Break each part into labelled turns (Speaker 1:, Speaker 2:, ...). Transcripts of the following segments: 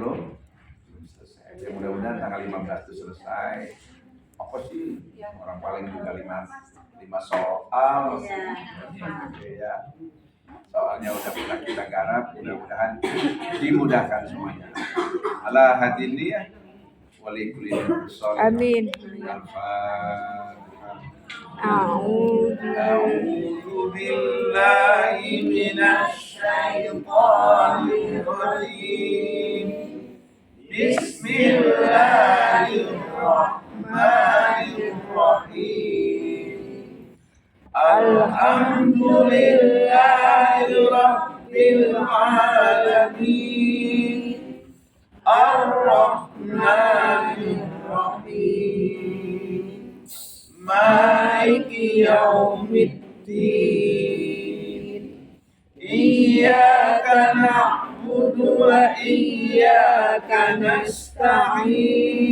Speaker 1: belum selesai. Ya, mudah-mudahan tanggal 15 itu selesai. Apa sih orang paling juga 5 soal. Ya. Soalnya udah kita garap, mudah-mudahan dimudahkan semuanya. Ala hadiniyah wali kulli sholih. Amin. A'udzu billahi minasy syaithanir rajim. Bismillahirrahmanirrahim. Alhamdulillahi rabbil alamin. Ar-Rahmanir Rahim. Maliki yaumiddin. Iyyaka na'budu wa iyyaka nasta'in.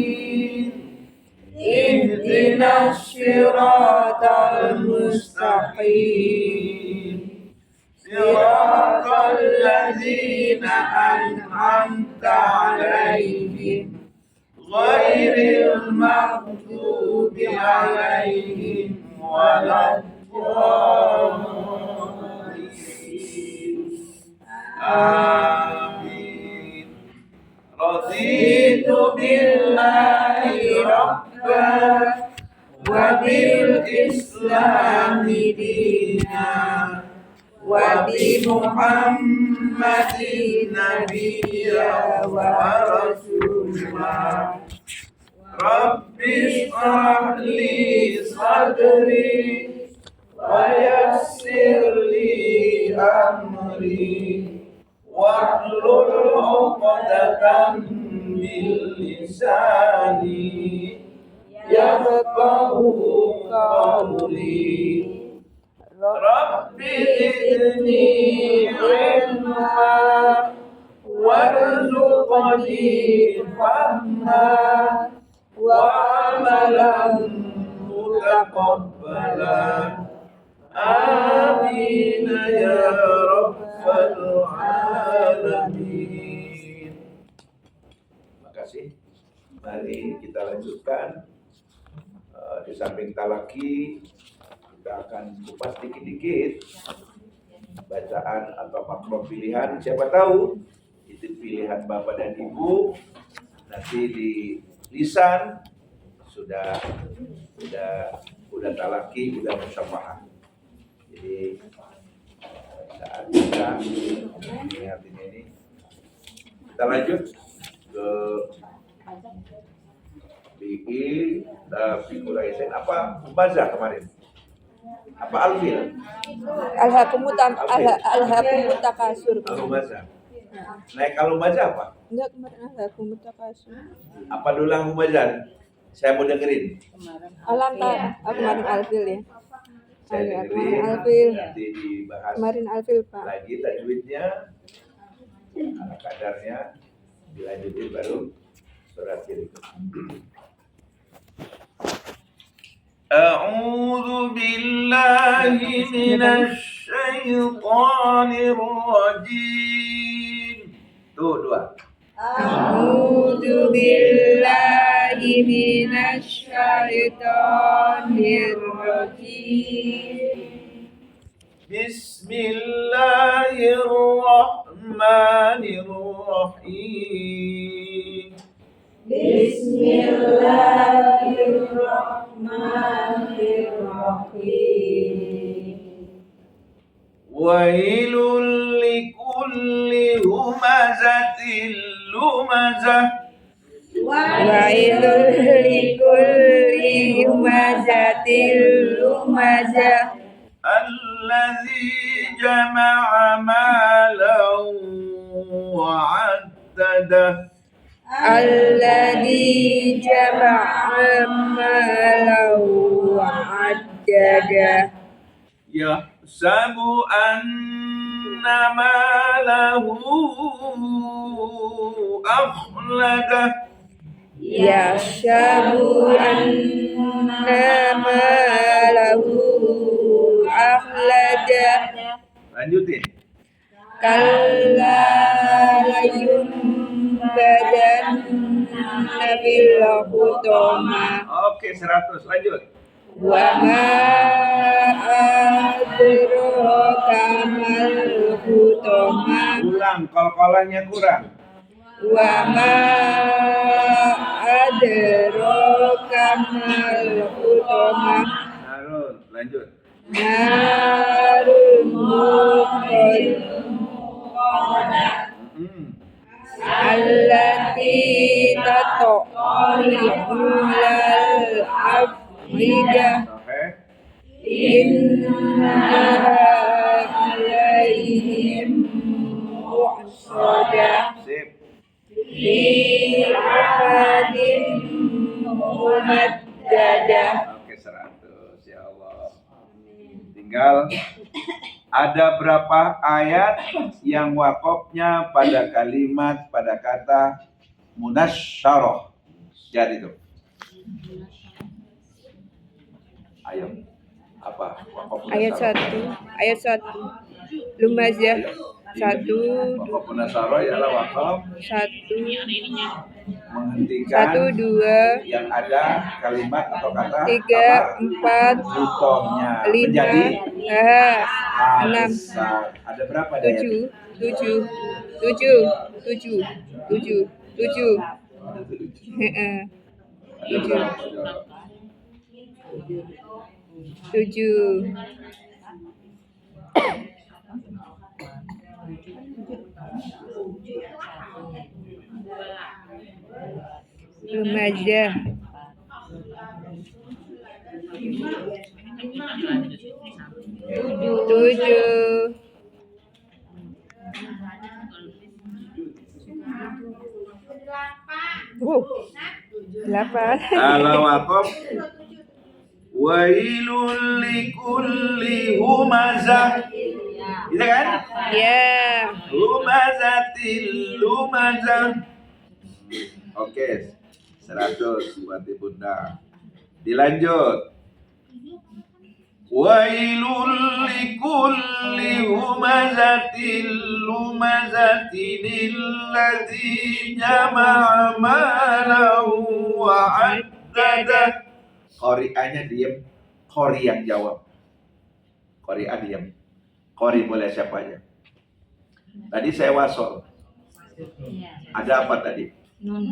Speaker 1: Ihdinas siratal mustaqim. Siratal ladzina an'amta 'alaihim ghairil maghdubi 'alaihim waladdallin. Amin. Raditu billahi rabban wa bil islami dinan wa bi Muhammadin nabiyya wa rasulah. Rabbi shrah li sadri wa yassir li amri wahlul 'uqdatam min lisani yafqahu qawli. Rabbi zidni ilma warzuqni fahma wa amalan mutaqabbala. Amin ya rabbal alamin. Terima kasih. Mari kita lanjutkan. Di samping talaki, kita akan kupas dikit-dikit bacaan atau makro pilihan. Siapa tahu itu pilihan Bapak dan Ibu nanti di lisan sudah talaki, sudah musyafahah. Jadi saat kita ingatin ini, kita lanjut ke Bi'i Fikul Aisyah. Apa Mubazah kemarin? Apa Alfil?
Speaker 2: Alhaakumut takasur.
Speaker 1: Al-Mubazah. Naik Al-Mubazah apa?
Speaker 2: Enggak, kemarin Alhaakumut takasur.
Speaker 1: Apa dulu Al-Mubazah? Saya mau dengerin.
Speaker 2: Kemarin Alfil ya.
Speaker 1: Saya dengerin.
Speaker 2: Alfil.
Speaker 1: Nanti dibahas.
Speaker 2: Kemarin Alfil, Pak.
Speaker 1: Lagi tajwidnya, ala kadarnya dilanjutin baru surat ini. A'udzu billahi minasy syaithanir rajim. Tuh, dua.
Speaker 2: A'udzu billahi minasy syaithanir rajim.
Speaker 1: Bismillahirrahmanirrahim.
Speaker 2: Bismillahirrahmanirrahim.
Speaker 1: Wailul likulli humazatil lumazah.
Speaker 2: Wailul likulli humazatil lumazah.
Speaker 1: Alladzi jama'a malan wa 'addadah.
Speaker 2: Alladzi jama'a malan wa 'addadah.
Speaker 1: Yahsabu anna malahu akhladah.
Speaker 2: Yahsabu anna malahu akhladah.
Speaker 1: Lanjutin.
Speaker 2: Kalla layunbadhanna badanna bil hutama.
Speaker 1: Oke, 100. Lanjut.
Speaker 2: Wa ma adraka mal hutama.
Speaker 1: Ulang, kol-kolannya kurang.
Speaker 2: Wa ma adraka mal hutama.
Speaker 1: Harun, lanjut.
Speaker 2: Narul muqad allati tatqalul afida
Speaker 1: Oke.
Speaker 2: innaha alaihim mu'sadah
Speaker 1: Sip.
Speaker 2: fi amadin mumaddadah.
Speaker 1: Oke, 100. Ya Allah. Tinggal ada berapa ayat yang wakofnya pada kalimat, pada kata munasyarah? Jadi itu. Ayo. Apa? Wakaf
Speaker 2: Ayat
Speaker 1: munasyarah.
Speaker 2: 1 Lumazah 1
Speaker 1: Wakaf munasyarah ialah wakaf
Speaker 2: 1
Speaker 1: menghentikan
Speaker 2: 1 2
Speaker 1: yang ada kalimat atau kata
Speaker 2: 3 4
Speaker 1: butohnya
Speaker 2: 5
Speaker 1: menjadi
Speaker 2: 6
Speaker 1: besar. Ada berapa daya?
Speaker 2: 7 Heeh.
Speaker 1: Ada berapa?
Speaker 2: 7 Lumazah 7 8
Speaker 1: Kalau wakaf wailul likulli humazah. Gitu kan?
Speaker 2: ya
Speaker 1: Humazatil lumazah. Oke, 100 buat Bunda. Dilanjut. Wailul likulli humazatil lumazatin alladzi jama'a malahu wa 'addada. Qori'anya diam, qori yang jawab. Qori'ah diam. Qori boleh siapa aja. Tadi saya wasol. Ada apa tadi?
Speaker 2: Nun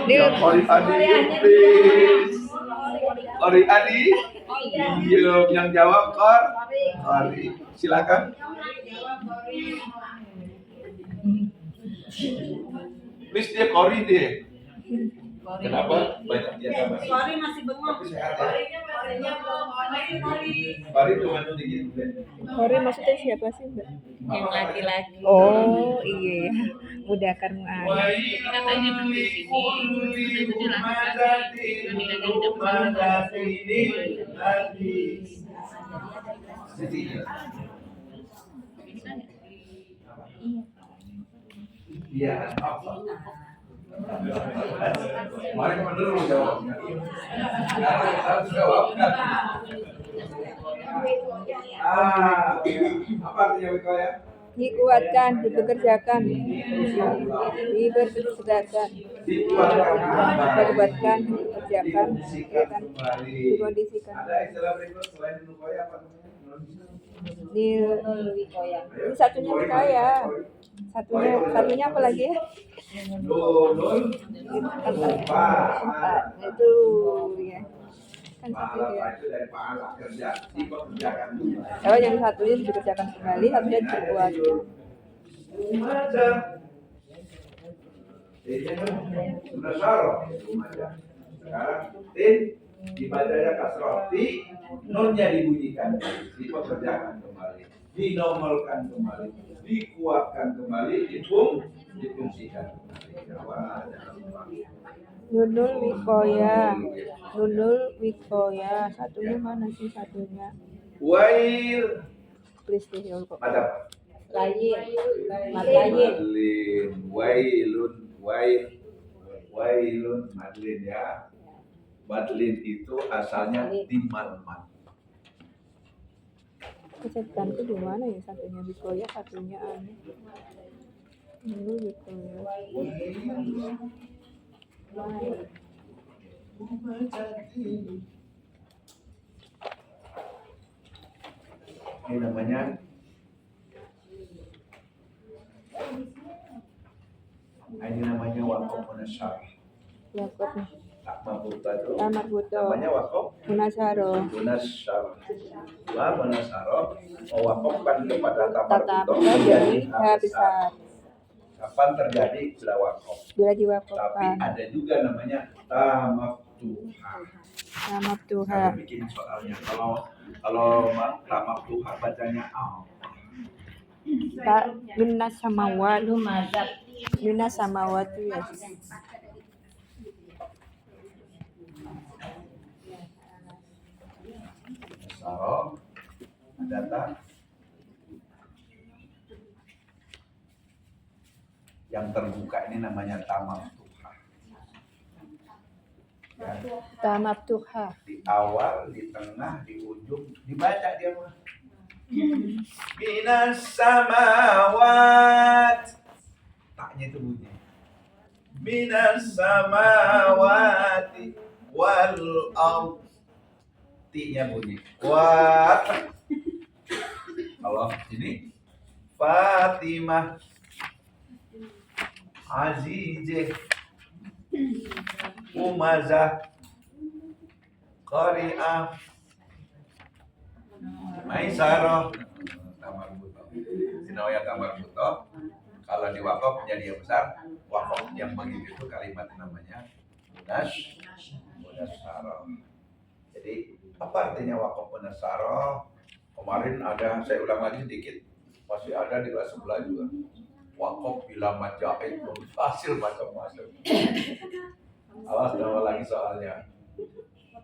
Speaker 1: Ya Qori Adi, please. Qori Adi, diam. Yang jawab Qori. Silakan. Please dia Qori deh. Kenapa? Banyak dia dapat.
Speaker 3: Sorry masih bengong.
Speaker 1: Tapi sehat ya. Qori cuma sedikit.
Speaker 2: Kore maksudnya siapa sih Mbak?
Speaker 3: Yang laki-laki.
Speaker 2: Oh iya ya, mudahkan mu'ad.
Speaker 1: Wailul likulli humazatin lumazatin alladzi. Iya, apa? Mari bener lu jawabnya. Harus jawabnya. Apa artinya wikoya?
Speaker 2: Dikuatkan, dipekerjakan, diperkerjakan, diperbuatkan, dikerjakan, ya kan? Dikondisikan.
Speaker 1: Ada istilah berikut selain wikoya apa namanya?
Speaker 2: Ini satunya wikaya. Satunya apa lagi ya?
Speaker 1: Nunul
Speaker 2: Empat. Itu ya. Kan satu ya.
Speaker 1: itu dari pahala kerja, dipekerjakan.
Speaker 2: Oh, yang satunya dikerjakan kembali, satunya dibuat.
Speaker 1: Lumajah. Ini kan sudah saroh lumajah. Sekarang tin dibacanya kasroh, nunnya dibunyikan, dipekerjakan kembali, dinomolkan kembali, dikuatkan kembali, difungsikan kembali.
Speaker 2: Nunul wikoya. Nunul wikoya. Satunya mana sih satunya?
Speaker 1: Wail
Speaker 2: Please deh ya kok.
Speaker 1: ada
Speaker 3: Lain.
Speaker 1: Wailun madlin ya. Madlin itu asalnya di malman.
Speaker 2: Kecetanku di mana ya satunya wikoya, satunya anu.
Speaker 1: Ini namanya wakaf munasyar.
Speaker 2: Wakaf
Speaker 1: Tak mabuta itu
Speaker 2: tamat buto
Speaker 1: namanya wakaf
Speaker 2: munasaro
Speaker 1: munasyar. Lah munasyaro mewakafkan kepada
Speaker 2: tata
Speaker 1: tamar buto
Speaker 2: menjadi
Speaker 1: menjadi
Speaker 2: hal besar
Speaker 1: Kapan terjadi bila wakaf?
Speaker 2: bila
Speaker 1: Tapi
Speaker 2: diwakafkan.
Speaker 1: ada juga namanya tamaftuha.
Speaker 2: Tamat Tuhan.
Speaker 1: Saya bikin soalnya kalau tamaftuha bacanya
Speaker 2: Tak minas samawat
Speaker 3: Lu mazhab.
Speaker 2: minas samawat tuh ya.
Speaker 1: Saro data yang terbuka ini namanya tamaftuha. Ya,
Speaker 2: Tamat Tuhan.
Speaker 1: di awal, di tengah, di ujung dibaca dia mah. Minas samawat. Taknya itu bunyi. Minas samawati wal ard. Ti-nya bunyi. Wat. Kalau ini Fatimah Azizah Umazah Qari'ah Maisarah Tamar buto. Sinawaya tamar buto. Kalau di wakaf jadi yang besar. Wakaf yang begitu itu kalimat namanya munasyarah. Jadi apa artinya wakaf munasyarah? Kemarin ada, saya ulang lagi sedikit, masih ada di kelas sebelah juga. Wakaf bila majahid hasil macam-macam. Awas nama lagi soalnya.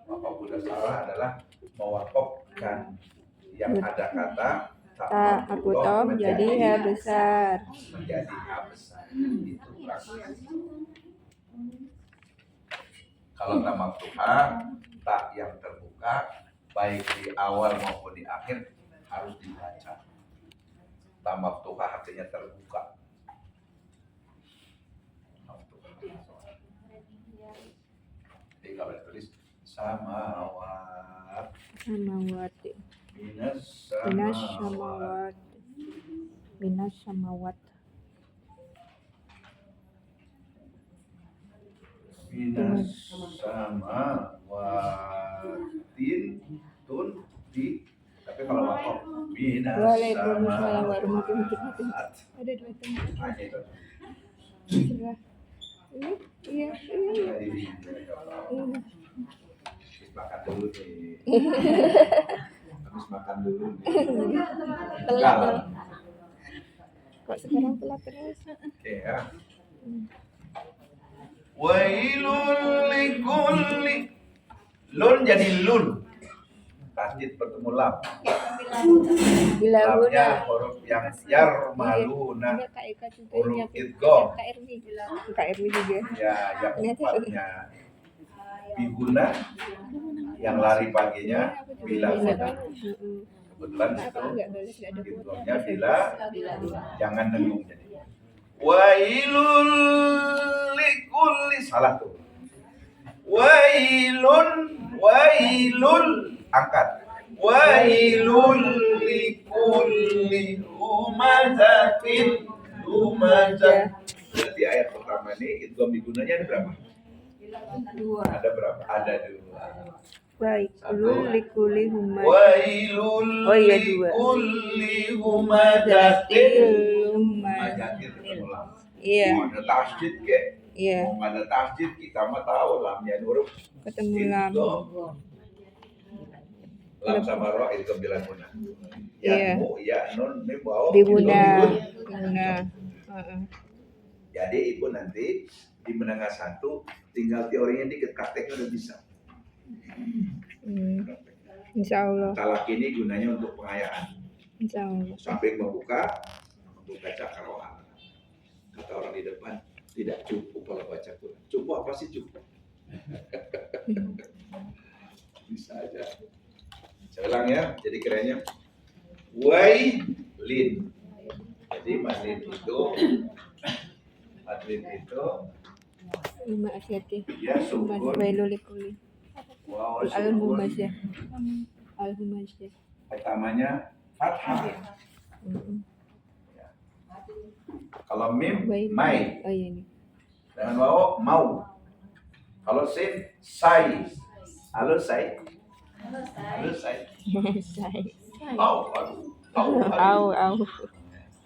Speaker 1: Wakaf munasyarah adalah mewakafkan yang ada kata
Speaker 2: Tak aku tahu menjadi hal besar.
Speaker 1: menjadi hal besar. Itu praktis. Kalau tamaftuha, tak yang terbuka baik di awal maupun di akhir harus dibaca. Tamaftuha artinya terbuka. Jadi kalau ditulis samawat
Speaker 2: Samawati
Speaker 1: minas
Speaker 2: minas
Speaker 1: samawat
Speaker 2: samawat minas samawat
Speaker 1: minas samawatin tun di. Tapi kalau wakaf minas
Speaker 2: Waalaikumsalam warahmatullahi
Speaker 1: samawat.
Speaker 2: wabarakatuh. Ada dua tempat.
Speaker 1: Hanya itu.
Speaker 2: Serah. Iya.
Speaker 1: Jadi, habis makan dulu nih. Habis makan dulu nih.
Speaker 2: Telat loh. Kok sekarang telat terus?
Speaker 1: Oke ya. Wailul likulli. Lun jadi lun. Tasdid bertemu lam.
Speaker 2: Bila
Speaker 1: Lamnya
Speaker 2: guna
Speaker 1: huruf yang yarmaluna.
Speaker 2: Enggak Kak Eka juga
Speaker 1: Huruf
Speaker 2: nyiapin.
Speaker 1: idgham.
Speaker 2: Kak Ermi juga.
Speaker 1: Ya, yang empatnya biguna, yang lari paginya bila guna. Kebetulan itu idghamnya bila, jangan dengung jadi. Wailul likulli, salah tuh. Wailul angkat. Wailul likulli humazatin lumazah. Berarti ayat pertama ini idgham bigunanya ada berapa? Ada berapa? Ada dua.
Speaker 2: Baik,
Speaker 1: Satu.
Speaker 2: likuli humad.
Speaker 1: Wailul
Speaker 2: Oh iya, dua.
Speaker 1: likulli humazatin
Speaker 2: Humazatin.
Speaker 1: ketemu lam.
Speaker 2: Iya,
Speaker 1: Mau ada tasjid ke?
Speaker 2: iya.
Speaker 1: Mau ada tasjid kita mah tahu lamnya huruf
Speaker 2: Ketemu lam.
Speaker 1: idgham. Lam sama ro itu bila guna.
Speaker 2: Iya.
Speaker 1: Ya mu ya nun mim waw.
Speaker 2: Bibuna.
Speaker 1: idgham.
Speaker 2: Bibuna. Heeh.
Speaker 1: Jadi ibu nanti di menengah satu tinggal teorinya dikit, prakteknya udah bisa.
Speaker 2: Insya Allah.
Speaker 1: Talak ini gunanya untuk pengayaan.
Speaker 2: Insya Allah.
Speaker 1: Samping membuka cakrawala. Kata orang di depan tidak cukup kalau baca Quran. Cukup apa sih cukup? Bisa aja. Saya ulang ya. Jadi kerennya wailin. Jadi maslin itu madlin itu
Speaker 2: Lima asyati.
Speaker 1: ya sukun
Speaker 2: Wailulikuli.
Speaker 1: waw
Speaker 2: Al-Humazah.
Speaker 1: sukun
Speaker 2: Al-Humazah.
Speaker 1: pertamanya fathah.
Speaker 2: Mm-mm.
Speaker 1: Kalau mim
Speaker 2: Wai-
Speaker 1: mai
Speaker 2: Oh iya nih.
Speaker 1: dengan waw mau. Kalau sin sai. Halo sai. Halo sai.
Speaker 2: Say.
Speaker 1: Au aduh. Au aduh.
Speaker 2: Au.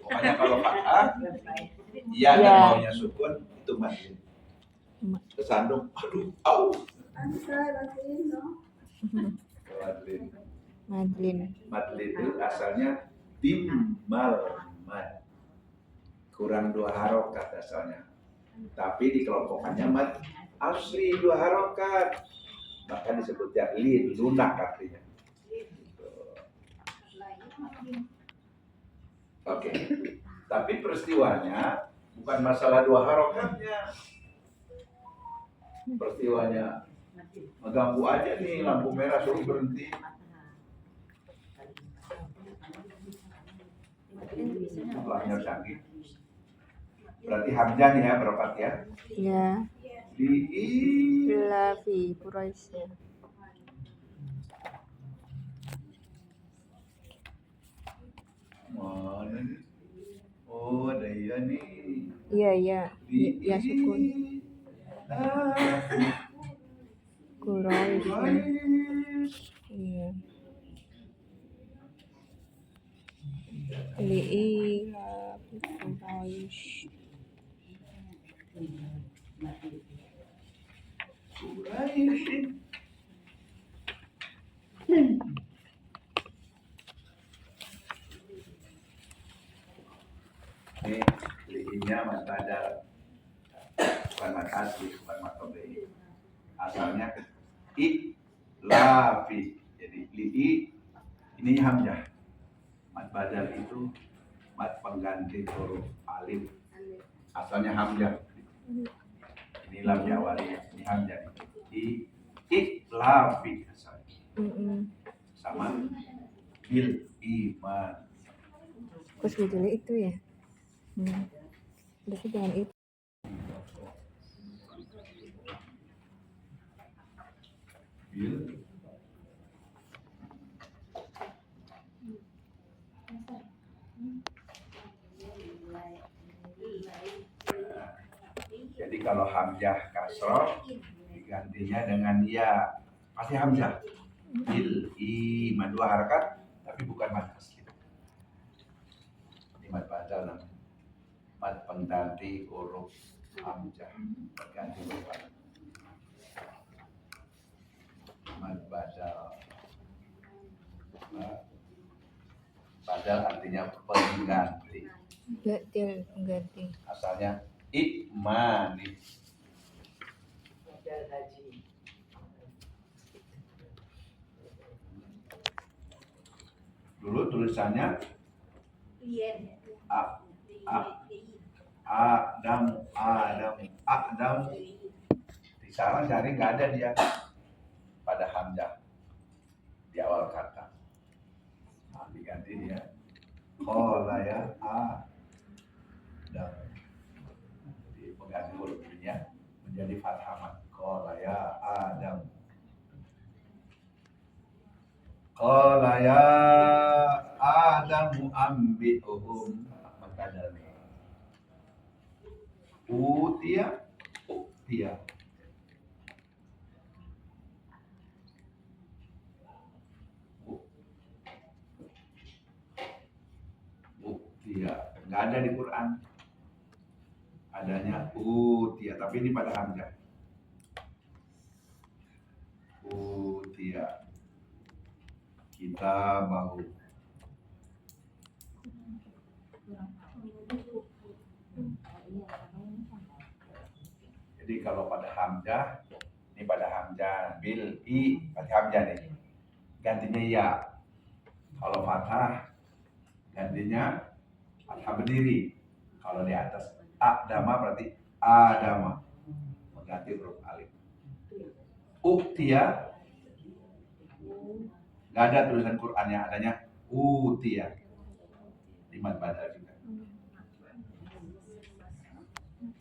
Speaker 1: Pokoknya kalau fathah ya dan
Speaker 2: Ya.
Speaker 1: maunya sukun itu madlin.
Speaker 2: Ma-
Speaker 1: Kesandung aduh au. Madlin.
Speaker 2: Madlin.
Speaker 1: Madlin itu asalnya bimal mad. Kurang 2 harokat asalnya. Tapi dikelompokkannya mad asli 2 harokat. Maka disebut lin, lunak artinya. Oke. Tapi peristiwanya bukan masalah 2 harokatnya. Peristiwanya mengganggu aja nih, lampu merah suruh berhenti. Lampunya canggih. Berarti hamzah nih ya, berokat ya.
Speaker 2: Ya.
Speaker 1: Di
Speaker 2: Lafi Quraisy.
Speaker 1: mana nih? Oh, ada iya nih.
Speaker 2: Iya. Ya sukun. Quraisy. Iya. Li'ila Quraisy.
Speaker 1: Ini liinnya mat badal, bukan mat asli, bukan mat tabi'i. Asalnya lafi. Jadi li'i ini hamzah. Mat badal itu mat pengganti huruf alif. Asalnya hamzah. Ini lam jawali, ini hamzah. Lafi asalnya.
Speaker 2: Mm-mm.
Speaker 1: Sama bil iman.
Speaker 2: Kok sebetulnya itu ya? Berarti jangan itu.
Speaker 1: Bil jadi kalau hamzah kasroh digantinya dengan ya, pasti hamzah. Bil iman 2 harakat tapi bukan mad asli. Ini mad badal namanya. Mad pengganti huruf hamzah, pengganti huruf alif. Mad badal. Badal artinya pengganti.
Speaker 2: Badal pengganti.
Speaker 1: Asalnya ikmani. Dulu tulisannya Adam. Di sana cari nggak ada dia pada hamzah di awal kata. Nah, diganti dia. Qala ya Adam. Di pengganti hurufnya menjadi fathah. Qala ya Adam. Qala ya Adamu ambi'uhum makadami. Utia. Nggak ada di Quran. Adanya utia, tapi ini pada hamzah. Utia. Kita bahu. Jadi kalau pada hamzah, ini pada hamzah bil pada hamzah nih. Gantinya ya. Kalau fathah gantinya fathah berdiri. Kalau di atas adama berarti adama. Mengganti huruf alif. Uktia. Nggak ada tulisan Qur'annya, adanya utia. Di mad badal juga.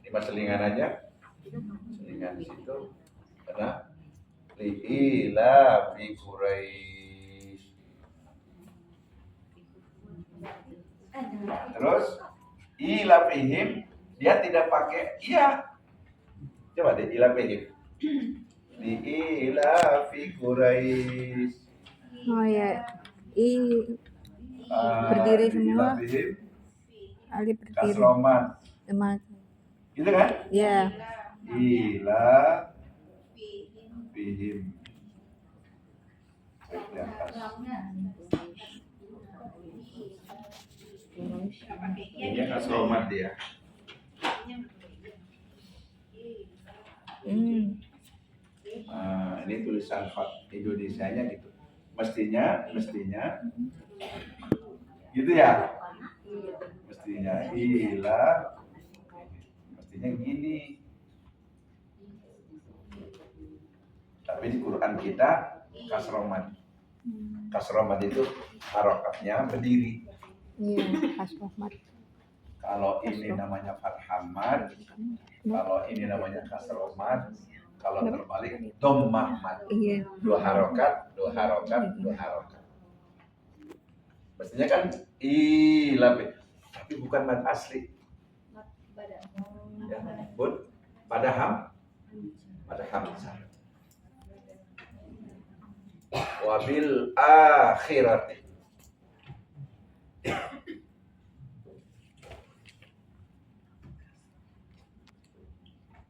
Speaker 1: Di Cuma selingan aja. Selingan di situ. Karena li'ila fi Quraisy. Nah, terus ila fihim dia tidak pakai iya. Coba deh ila fihim. Li'ila fi Quraisy.
Speaker 2: Oh ya. Berdiri semua.
Speaker 1: Ila fihim
Speaker 2: Alif berdiri.
Speaker 1: kasroman.
Speaker 2: Teman.
Speaker 1: Gitu kan?
Speaker 2: Ya.
Speaker 1: Ila fihim. Baik, di atas. Ini kasroman dia. Ini tulisan khat Indonesianya gitu. Mestinya gitu ya. Mestinya ila mestinya gini. Tapi di Quran kita kasroman. Kasroman itu harokatnya berdiri.
Speaker 2: Iya, kasromat.
Speaker 1: Kalau ini namanya fathamad, kalau ini namanya kasromat, kalau terbalik dhammahmad.
Speaker 2: Iya.
Speaker 1: Dua harokat. Mestinya kan ilafi, tapi bukan mad asli. Ya, bun, pada hamzah. Wabil akhirati.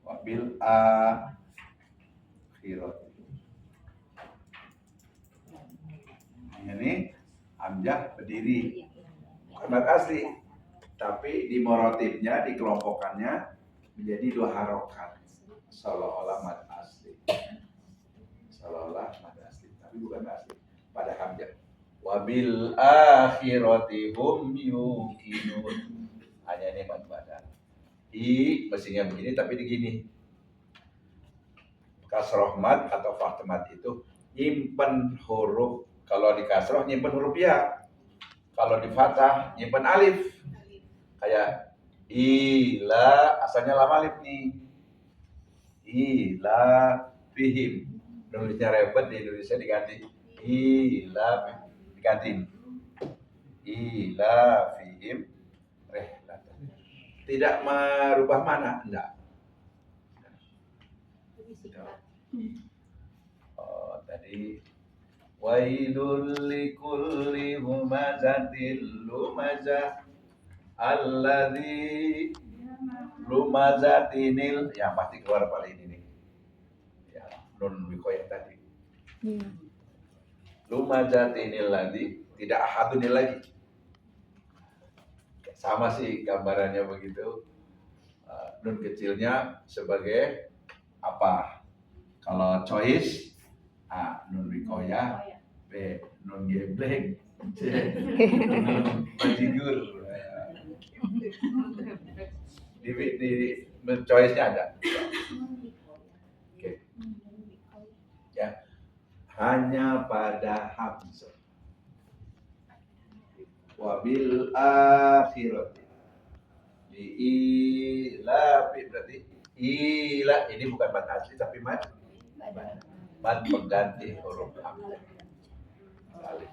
Speaker 1: Wabil akhirati. Ini hamzah berdiri, bukan mad asli, tapi di morotibnya, di kelompokannya menjadi dua harokat, seolah-olah mad asli, tapi bukan asli. Pada hamzah. Wabil akhirati hum yuqinun. Hanya ini mad badan. Mestinya begini tapi begini. Kasroh mad atau fathah mad itu nyimpen huruf. Kalau di kasroh nyimpen huruf ya. Kalau di fathah nyimpen alif. Kayak ila, asalnya lam alif nih. Ila fihim. Nulisnya ribet di Indonesia diganti ila diganti ila fihim rehlatan. Tidak merubah mana? Enggak. Oh, tadi wailul likulli humazatil lumazah alladzi lumazatinil, yang pasti keluar paling ini nih. Ya, nun wikoyah tadi. Lumazatinil ladzi, tidak ahadunil lagi. Sama sih gambarannya begitu. Nun kecilnya sebagai apa? Kalau choice, A nun wikoyah, B nun geblek, C nun bajigur. Di choice-nya ada. Oke. Ya. Hanya pada hamzah. Wabil akhirati. Ila berarti ila ini bukan mad asli tapi mad pengganti huruf hamzah. Alif.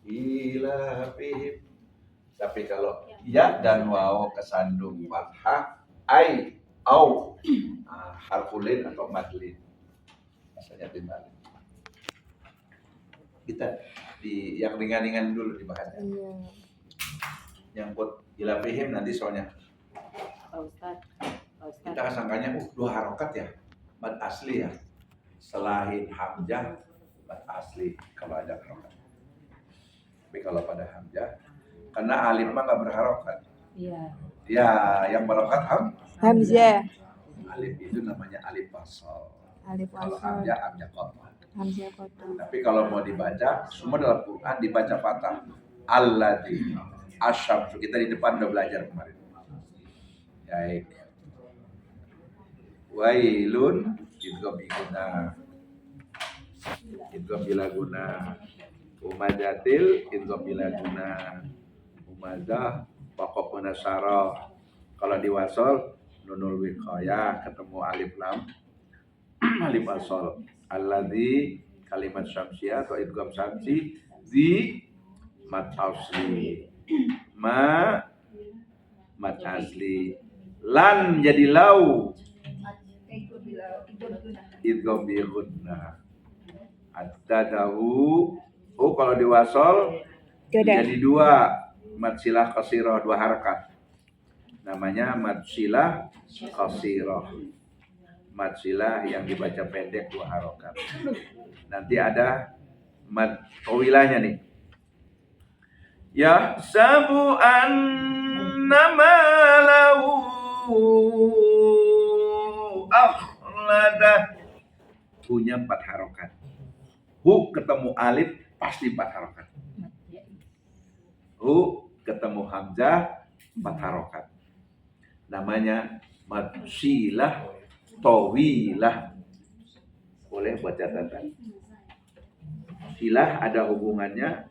Speaker 1: Ila fihim. Tapi kalau ya dan waw kesandung fathah ai au harfulin atau madlin rasanya timbal. Kita di yang ringan-ringan dulu dibahasnya.
Speaker 2: Iya.
Speaker 1: Yang buat ila fihim nanti soalnya
Speaker 3: Pak Ustadz.
Speaker 1: kita sangkanya dua harokat ya, mad asli ya, selain hamzah mad asli kalau ada harokat. Tapi kalau pada hamzah, karena alif mah nggak berharokat.
Speaker 3: Iya.
Speaker 1: Ya, yang berharokat
Speaker 2: Hamzah.
Speaker 1: alif itu namanya alif wasal.
Speaker 2: Alif
Speaker 1: Kalau
Speaker 2: wasal.
Speaker 1: hamzah qat'ah.
Speaker 2: Hamzah kotor.
Speaker 1: Tapi kalau mau dibaca, semua dalam Quran dibaca fathah. Alladzi asyamsu, kita di depan udah belajar kemarin. Baik. Wailun idgham biguna. Idgham bila guna. Umajatil idgham bila guna. Umazah Waqaf nasyara. Kalau diwasol nunul wiqayah ketemu alif lam alif asol. Alladzi kalimat syamsiyah atau idgham syamsi di mat asli. Mat asli. Lan jadi lau. Idgham bi ghunna. Ad-dadahu. Oh kalau diwasol jadi dua. Mad silah qasirah, dua harakat. Namanya mad silah qasirah. Mad silah yang dibaca pendek, dua harakat. Nanti ada mad tawilahnya nih. Ya sabu annama lahu akhlada. Punya 4 harokat. Hu ketemu alif pasti 4 harokat. Hu ketemu hamzah 4 harokat. Namanya mad silah tawilah. Boleh buat catatan. Silah ada hubungannya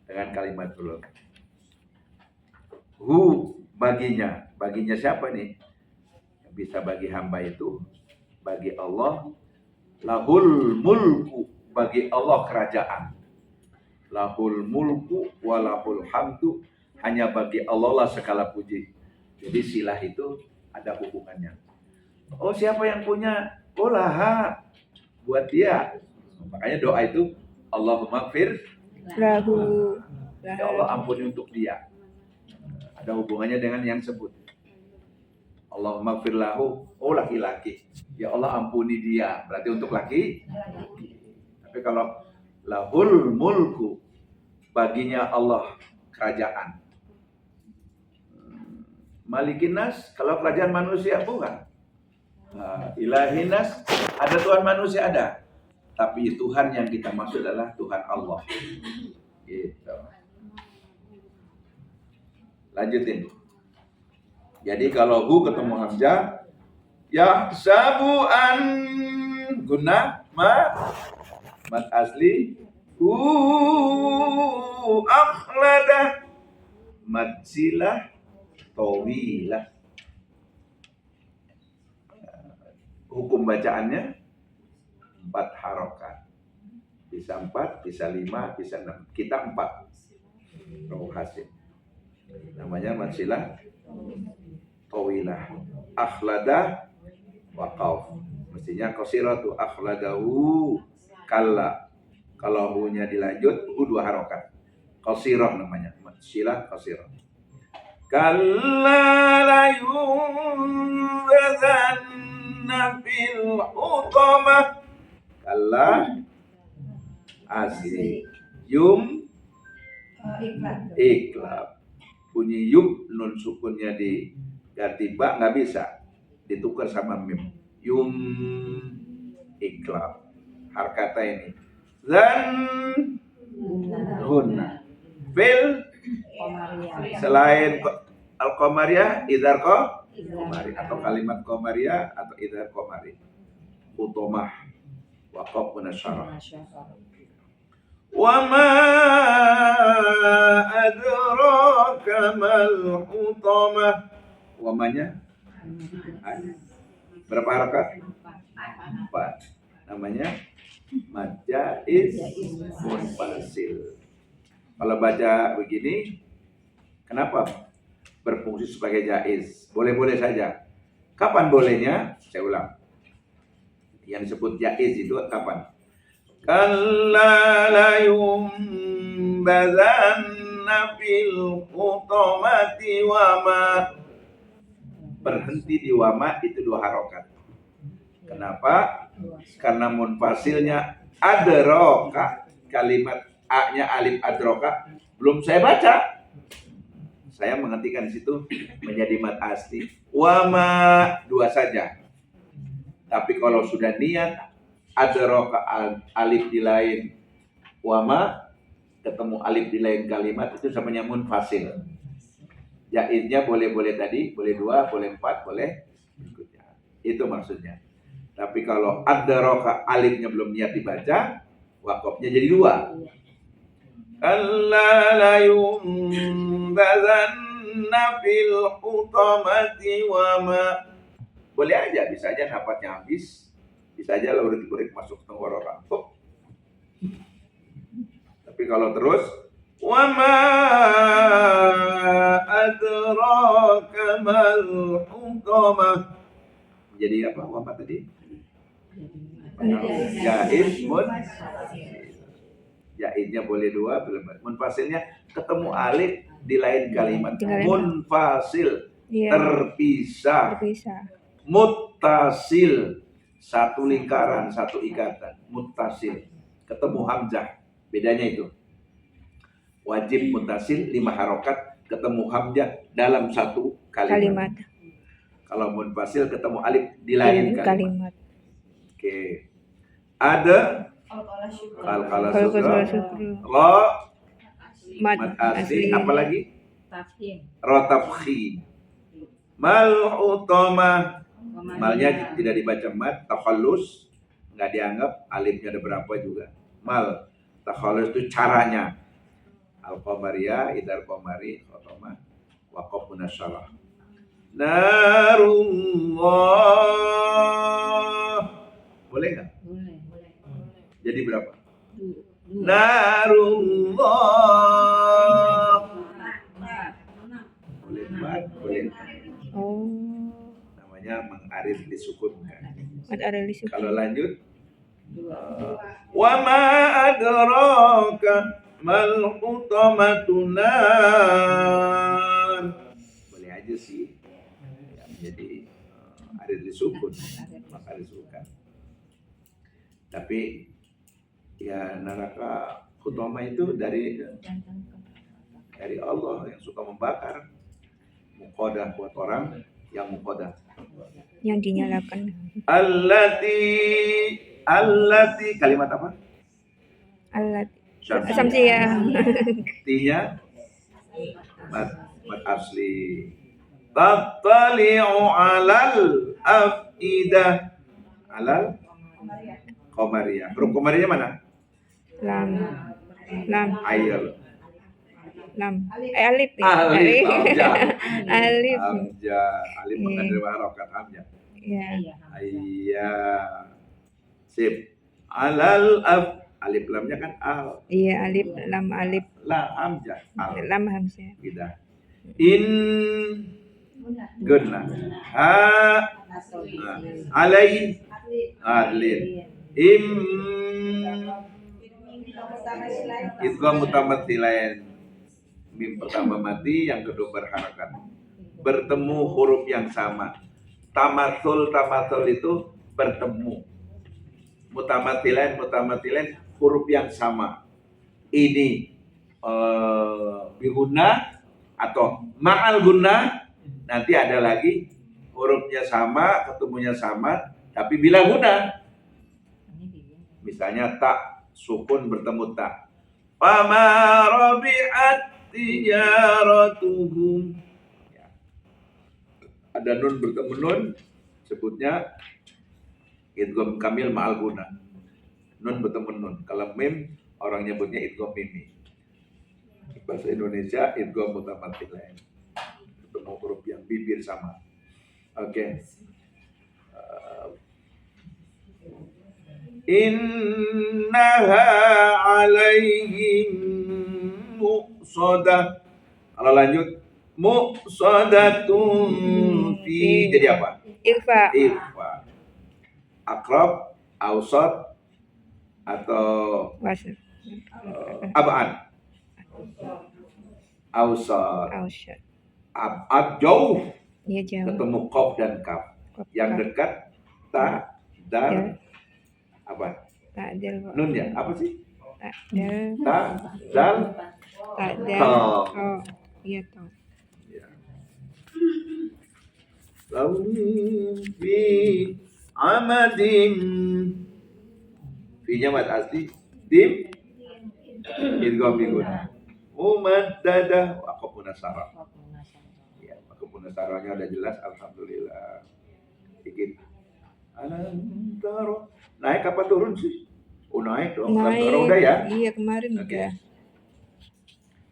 Speaker 1: dengan kalimat ulul. Hu baginya. Baginya siapa nih? Yang bisa bagi hamba itu bagi Allah. Lahul mulku, bagi Allah kerajaan. Lahul mulku walahul hamdu, hanya bagi Allah lah segala puji. Jadi silah itu ada hubungannya. Oh siapa yang punya? Oh laha, buat dia. Makanya doa itu Allahumma gfir
Speaker 2: lahu.
Speaker 1: ya Allah ampuni untuk dia. Ada hubungannya dengan yang sebut. Allahumma gfir lahu, oh laki-laki. Ya Allah ampuni dia, berarti untuk laki. Tapi kalau lahul mulku, baginya Allah kerajaan. Malikinas, kalau kerajaan manusia bukan. Ilahinas, ada Tuhan manusia ada. Tapi Tuhan yang kita maksud adalah Tuhan Allah. Gitu. Lanjutin. Jadi kalau hu ketemu hamzah, ya sabu an guna mat asli hu akhlada mad silah tawilah. Hukum bacaannya 4 harokat. Bisa 4, bisa 5, bisa 6. Kita 4. Roh hasil. Namanya mad silah tawilah. Akhlada waqaf. Mestinya qasiratu akhladahu kalla. Kalau hu-nya dilanjut, hu 2 harokat. Qasirah namanya. Mad silah qasirah. Kalla la yunbazanna fil hutamah. Kalla asli. Yum iklab. Bunyi yub, nun sukunnya diganti ba, nggak bisa. Ditukar sama mim. Yum iklab. Harkata ini. Zan hunna. Fil selain al-qamariyah, idhar qamari atau kalimat qamariyah atau idhar qamari. Utomah waqaf munasyarah. Wa ma adraka mal hutamah. Wa ma-nya berapa harakat? 4. Namanya mad jaiz munfasil. Kalau baca begini, kenapa berfungsi sebagai jaiz? Boleh-boleh saja. Kapan bolehnya? Saya ulang. Yang disebut jaiz itu kapan? Kalla la yumbazanna fil hutamati wa ma. Berhenti di wama itu 2 harokat. Kenapa? Karena munfasilnya adroka, kalimat a-nya alif adroka belum saya baca. Saya menghentikan di situ menjadi mad asli. Wama 2 saja. Tapi kalau sudah niat adroka alif di lain wama ketemu alif di lain kalimat itu namanya munfasil. Jaiznya boleh-boleh tadi, boleh 2, boleh 4, boleh berikutnya. Itu maksudnya. Tapi kalau adroka alifnya belum niat dibaca, wakofnya jadi 2. Kalla la yumbazanna fil hutamati wa ma. Boleh aja, bisa aja napasnya habis, bisa aja lurik-lurik masuk tenggorokan. Tapi kalau terus, wa ma adraka mal hutamah. Jadi apa? Wa ma tadi? Jaiz jaidnya boleh dua, munfasilnya ketemu alif di lain kalimat. Munfasil terpisah. Muttasil satu lingkaran, satu ikatan. Muttasil ketemu hamzah, bedanya itu. Wajib muttasil 5 harokat, ketemu hamzah dalam satu kalimat. Kalau munfasil ketemu alif di lain kalimat. Oke. Ada Al-Qala syukru. Lo mad asli, apalagi? Ro tafkhim. Mal utama. Malnya tidak dibaca mad, takhallus nggak dianggap, alifnya ada berapa juga. Mal takhallus itu caranya. Al-Qamariyah, Idar Qamari, Utama, Waqaf Munasyarah. Narullah. Boleh nggak?
Speaker 3: Boleh.
Speaker 1: Jadi berapa? Narullah. Boleh 4, boleh.
Speaker 2: Oh.
Speaker 1: Namanya mengarid disukunkan.
Speaker 2: Disukun.
Speaker 1: Kalau lanjut, wa ma adraka mal hutamatun nar. Boleh aja sih. Ya, menjadi arid disukun, maka disukunkan. Tapi ya neraka hutama itu dari Allah yang suka membakar. Muqadah buat orang yang muqadah,
Speaker 2: yang dinyalakan.
Speaker 1: Allati kalimat apa?
Speaker 2: Samsiyah.
Speaker 1: Tinya mad asli. Tattali'u alal afidah. Alal Qamariyah. Huruf Qamariyah mana?
Speaker 2: Lam.
Speaker 1: Ayat.
Speaker 2: Lam. Alif.
Speaker 1: Alif.
Speaker 2: Alif.
Speaker 1: Alif mengandung harokat hamzah.
Speaker 2: Iya.
Speaker 1: Iya. Sip. Alal alif lamnya kan al.
Speaker 2: Iya, alif lam alif.
Speaker 1: La hamzah.
Speaker 2: Lam hamzah.
Speaker 1: Gitu. In gunna. Ha alai adlin. Idgham mutamattsilain. Mim pertama mati, yang kedua berharakat. Bertemu huruf yang sama. Tamatsul itu bertemu. Mutamattsilain huruf yang sama. Ini bihunna atau ma'al gunna. Nanti ada lagi hurufnya sama, ketemunya sama, tapi bila guna. Misalnya tak, sukun bertemu tak. Fama rabi'at tijaratuhum. Ya. Ada nun bertemu nun, sebutnya idgham kamil ma'al guna. Nun bertemu nun. Kalau mim, orang nyebutnya idgham mimi. Bahasa Indonesia idgham mutamattsilain. Bertemu huruf yang bibir sama. Oke. Innaha alaihim muqsadah. Kalau lanjut, muqsadatun fi, jadi apa? Irfa. Akrab, ausat, atau ab'ad. Ausat. Ab'ad jauh.
Speaker 2: Iya, jauh.
Speaker 1: Ketemu qaf dan kaf. Yang dekat ta, dal, apa? Nun ya, apa sih? Ta, dal,
Speaker 2: Oh, iya toh.
Speaker 1: Fi amadin. Fi-nya mad asli. Dim idgham biguna. Mumaddadah wa qapunasara. Ya, qapunasaranya udah jelas, alhamdulillah. Dikit. Alam taro. Naik apa turun sih? Oh, naik dong.
Speaker 2: Naik.
Speaker 1: Udah ya?
Speaker 2: Iya, kemarin udah.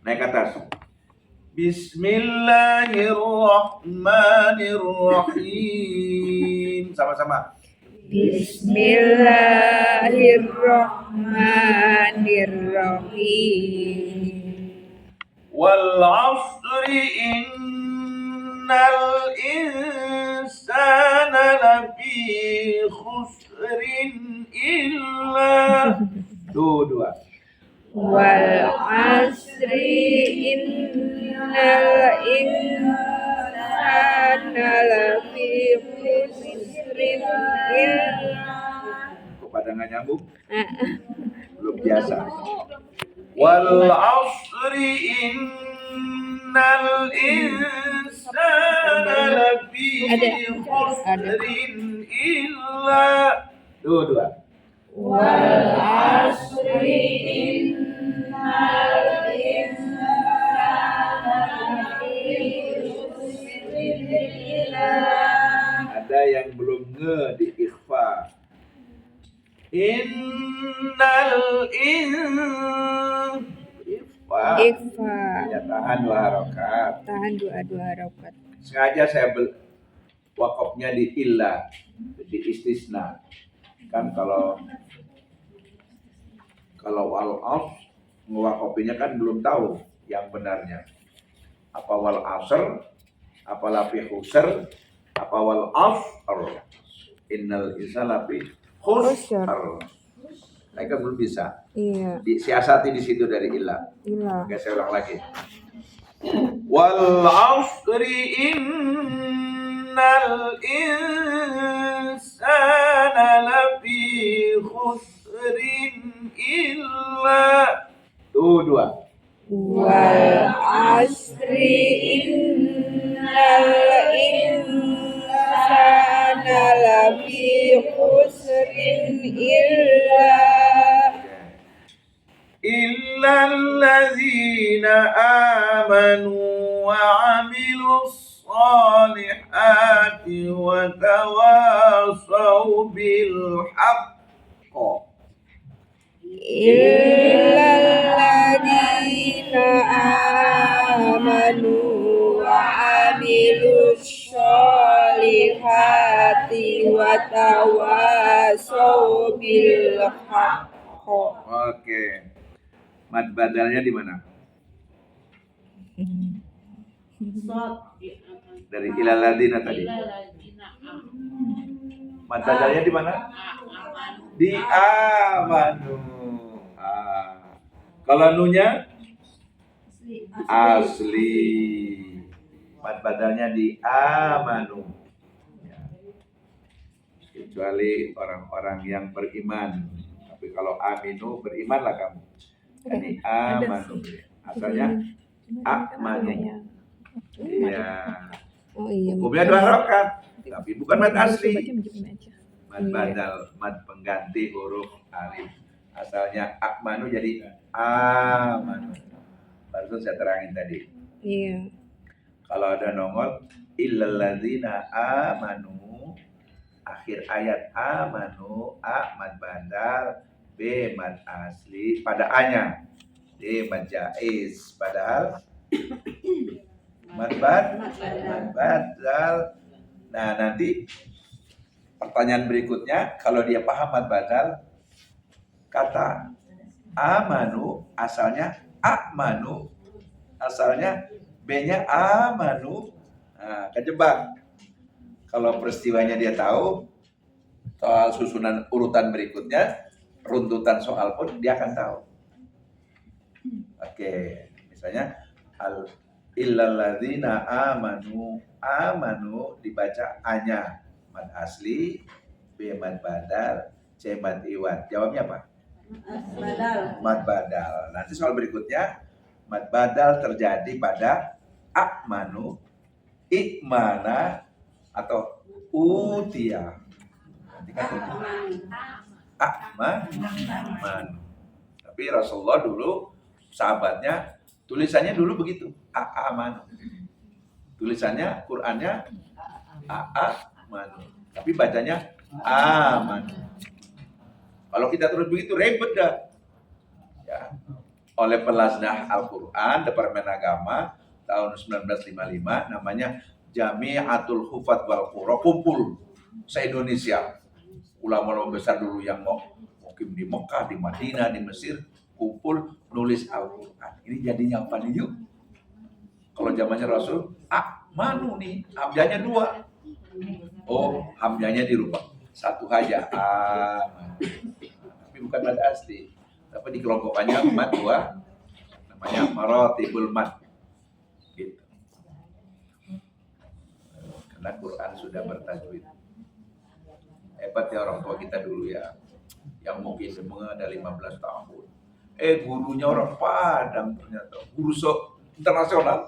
Speaker 1: Naik ke atas. Bismillahirrahmanirrahim. Sama-sama.
Speaker 2: Bismillahirrahmanirrahim.
Speaker 1: Wal 'asri innal insana lafi khusrin illa dua.
Speaker 2: Wal asri innal insana lafi khusrin illa.
Speaker 1: Kok pada nggak nyambung? Belum biasa. Wal 'asri innal insana lafi khusrin illa dua.
Speaker 2: Wal asri innal insana lafi khusrin illa.
Speaker 1: Ada yang belum nge di ikhfa. Innal ikhfa. Ya tahan 2 harokat.
Speaker 2: Tahan dua harokat.
Speaker 1: Sengaja saya wakafnya di illa, di istisna. Kan kalau wal as ngewakopinya kan belum tahu yang benarnya. Apa wal asr, apa lafi khusr, apa wal asr. Innal insana lafi khusr. Mereka belum bisa.
Speaker 2: Iya.
Speaker 1: Disiasati di situ dari ilah.
Speaker 2: Iya.
Speaker 1: Oke, saya ulang lagi. Wal asri innal insana lafi khusrin illa dua.
Speaker 2: Wal asri innal insana lafi khusrin
Speaker 1: illa alladzina amanu wa 'amilus salihati wa tawasaw bil haqq.
Speaker 2: Illalladzina amanu wa 'amilus sholihati wa tawasaw bil haqq.
Speaker 1: Oke. Mad badalnya di mana? Dari ilaladina tadi. Mad badalnya di mana? Di amanu. Kalau nunya asli. Mad badalnya di amanu. Kecuali orang-orang yang beriman. Tapi kalau aminu, berimanlah kamu. Ini amanu. Asalnya amanu. Iya.
Speaker 2: Oh iya.
Speaker 1: Hukumnya 2 harokat, tapi bukan mad asli. Mad badal, mad pengganti huruf alif. Asalnya amanu jadi amanu. Baru saya terangin tadi.
Speaker 2: Iya.
Speaker 1: Kalau ada nongol illalladzina amanu, akhir ayat amanu, a mad badal, b mad asli pada a-nya, d mad jaiz, padahal mad badal. Nah, nanti pertanyaan berikutnya, kalau dia paham mad badal, kata amanu asalnya amanu, asalnya b-nya amanu. Nah, kejebak. Kalau peristiwanya dia tahu, soal susunan urutan berikutnya, runtutan soal pun dia akan tahu. Oke, misalnya illalladzina amanu dibaca a-nya mad asli, b mad badal, c mad iwad. Jawabnya apa? Mad badal. Nanti soal berikutnya mad badal terjadi pada amanu, ikmana, atau utia. Nanti kan amanu. Tapi Rasulullah dulu, sahabatnya, tulisannya dulu begitu, amanu. Tulisannya, Qur'annya amanu. Tapi bacanya amanu. Kalau kita terus begitu ribet dah. Ya. oleh Pelazdah Al-Quran Departemen Agama tahun 1955, namanya Jami'atul Hufat wal Qurra, kumpul se-Indonesia ulama-ulama besar dulu yang mungkin di Mekah, di Madinah, di Mesir, kumpul nulis Al-Quran. Ini jadinya apa nih yuk? Kalau zamannya Rasul, manu nih, hamzahnya 2. Oh, hamzahnya dirubah, 1 aja. Tapi bukan mad asli. Tapi dikelompokkannya mad 2, namanya maratibul mad. Gitu. Karena Quran sudah bertajwid. Hebat ya orang tua kita dulu ya, yang mungkin semua ada 15 tahun. Gurunya orang Padang ternyata, guru internasional.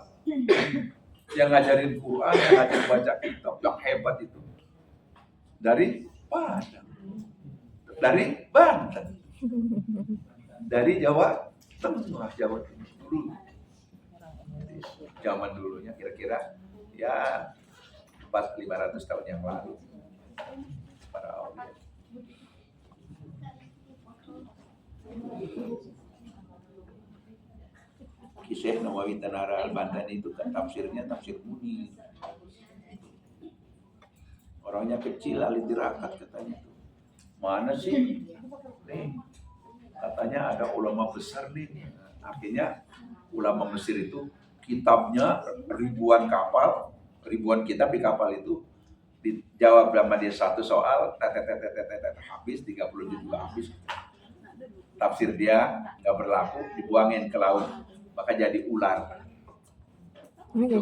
Speaker 1: Yang ngajarin Quran, yang ngajarin baca kitab, yang hebat itu. Dari Padang. Dari Banten. Dari Jawa Tengah, Jawa Timur dulu. Zaman dulunya kira-kira ya 400-500 tahun yang lalu. Para awliya. Kisah Nawawi Tanara Al-Bantan itu kan tafsirnya tafsir Munir. Orangnya kecil, ahli tirakat katanya. Mana sih? Nih, katanya ada ulama besar nih. Akhirnya ulama Mesir itu kitabnya ribuan kitab di kapal itu dijawab sama dia 1 soal, habis 30 juz juga habis. Tafsir dia nggak berlaku, dibuangin ke laut, maka jadi ular.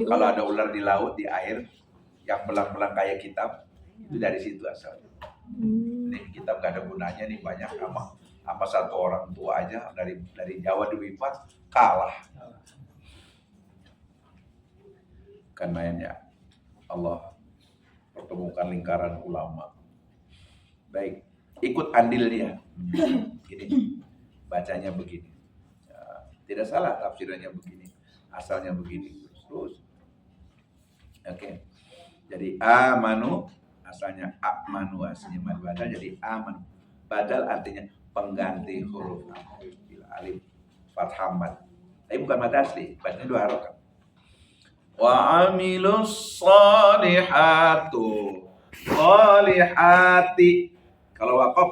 Speaker 1: Kalau ada ular di laut, di air yang belang-belang kayak kitab, itu dari situ asalnya. Nih kitab nggak ada gunanya nih, banyak sama 1 orang tua aja dari Jawa diwipat kalah. Karena Allah pertemukan lingkaran ulama. Baik, ikut andil dia. Gini, bacanya begini. Ya, tidak salah tafsirannya begini, asalnya begini. Terus, oke. Jadi amanu asalnya amanu, aslinya mad badal jadi amanu. Badal artinya pengganti huruf alif fathah mad. Tapi bukan mad asli, bacanya 2 harokat. Wa amilus salihatu salihati. Kalau waqaf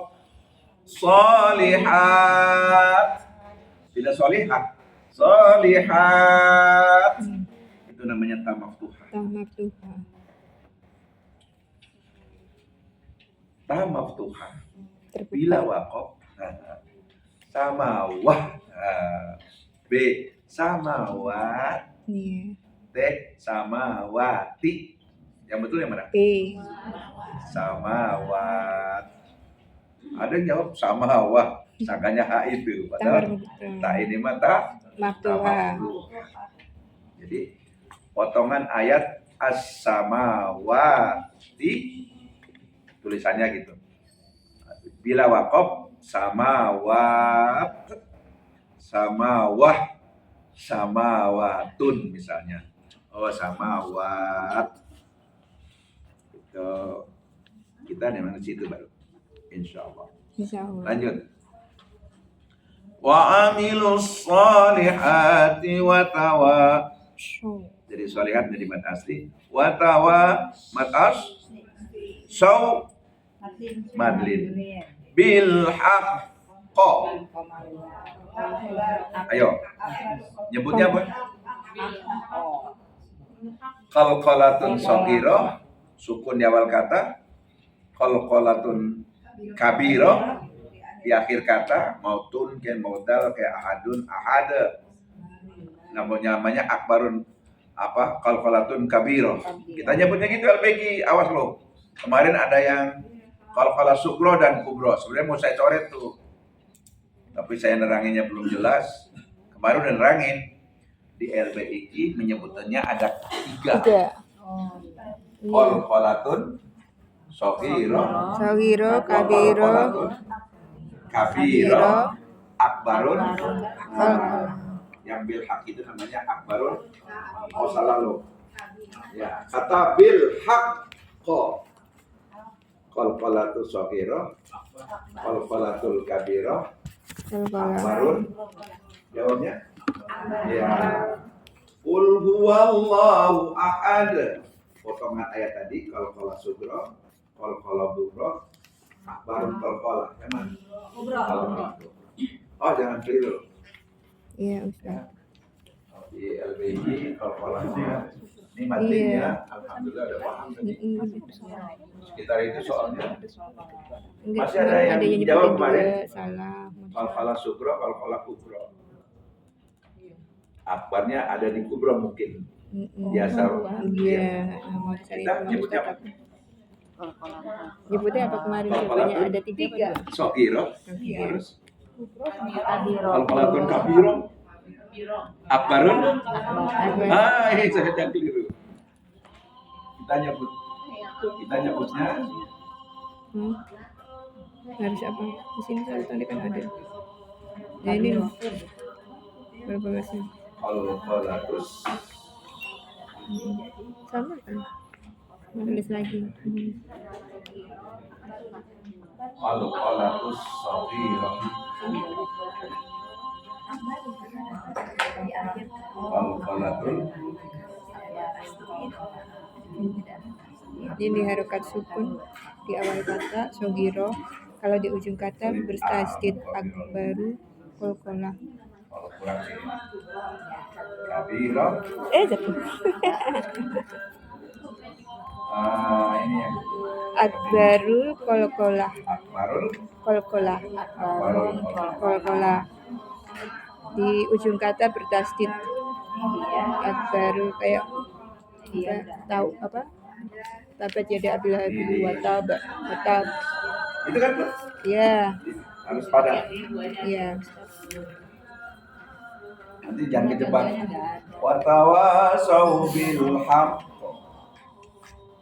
Speaker 1: salihat, tidak solihat, solihat. Itu namanya ta maftuhah. Ta maftuhah. Bila waqaf samawah, B samawat, T samawati. Yang betul yang mana? Samawat. Ada yang jawab samawah, sangkanya H itu. Padahal tak ini mah ta maftuhah. Jadi potongan ayat as-samawati, tulisannya gitu. Bila waqaf samawat, samawah, samawatun misalnya. Oh samawat. Itu kita memang di situ baru. Insyaallah. Lanjut. Wa amilus salihati wa tawa. Jadi solihat jadi mad asli. Wa tawa mad as. Madlin. Bil haqqo. Ayo. Nyebutnya apa? Qalqalatun shaghirah, sukun di awal kata. Qalqalatun kabirah di akhir kata. Mautun kayak maudal kayak ahadun ahada. Namanya akbarun apa? Qalqalatun kabirah. Kita nyebutnya gitu LPG, awas lo. Kemarin ada yang qalqalah sugro dan kubro. Sebenarnya mau saya coret tuh, tapi saya neranginnya belum jelas. Kemarin udah nerangin di LPIQ menyebutnya ada 3. Qalqalatun shaghirah, kabirah, akbarun. Yang bil haq itu namanya akbarun. Oh salah lo. Ya, kata bil haqqo. Qalqalatul shaghirah, qalqalatul kabirah, akbarun, Jawabnya? Ya. Qul huwallahu ahad. Potongan ayat tadi kalau sugro, kalau buro, akbarun kalau memang. Oh jangan keliru.
Speaker 2: Iya Ustaz.
Speaker 1: Di LBI kalau ini matinya, alhamdulillah udah paham tadi. Sekitar itu soalnya.
Speaker 2: Enggak,
Speaker 1: Masih ada yang
Speaker 2: nyebutin
Speaker 1: jawab
Speaker 2: juga
Speaker 1: kemarin?
Speaker 2: salah.
Speaker 1: Kalau sugro, kalau kubro. Akbarnya ada di kubro mungkin. Biasa.
Speaker 2: Iya, mau cari
Speaker 1: Kita
Speaker 2: tahu
Speaker 1: nyebutnya
Speaker 2: Ustaz
Speaker 1: apa?
Speaker 2: apa. Nyebutnya apa kemarin? Jawabannya ada 3 apa?
Speaker 1: Sokiro.
Speaker 2: Iya.
Speaker 1: Terus
Speaker 3: Kabiro.
Speaker 1: Al-Falatun Kabiro. Akbarun.
Speaker 2: Apa?
Speaker 1: Ini saya jadi gitu. Kita nyebutnya
Speaker 2: Harus apa? Di sini saya tadi kan ada. Nah ini berapa bahasa?
Speaker 1: Al-Falatus.
Speaker 2: Sama kan? Mau tulis lagi.
Speaker 1: Al-Falatus Sokiro. Al-Falatun.
Speaker 2: Ini harokat sukun di awal kata sogiro, kalau di ujung kata bertasdid akbaru kolkolah.
Speaker 1: Kalau kurang sih. Kabiro.
Speaker 2: Jatuh.
Speaker 1: Ini yang
Speaker 2: Akbaru kolkolah.
Speaker 1: Akbarul.
Speaker 2: Kolkolah.
Speaker 1: Akbarul.
Speaker 2: Kolkolah. Di ujung kata bertasdid akbaru kayak tahu apa? Tabat jadi Abdullah bin Watab.
Speaker 1: Itu kan
Speaker 2: Ya,
Speaker 1: harus pada.
Speaker 2: ya.
Speaker 1: Nanti jangan kejebak. Watawasau bil haqq.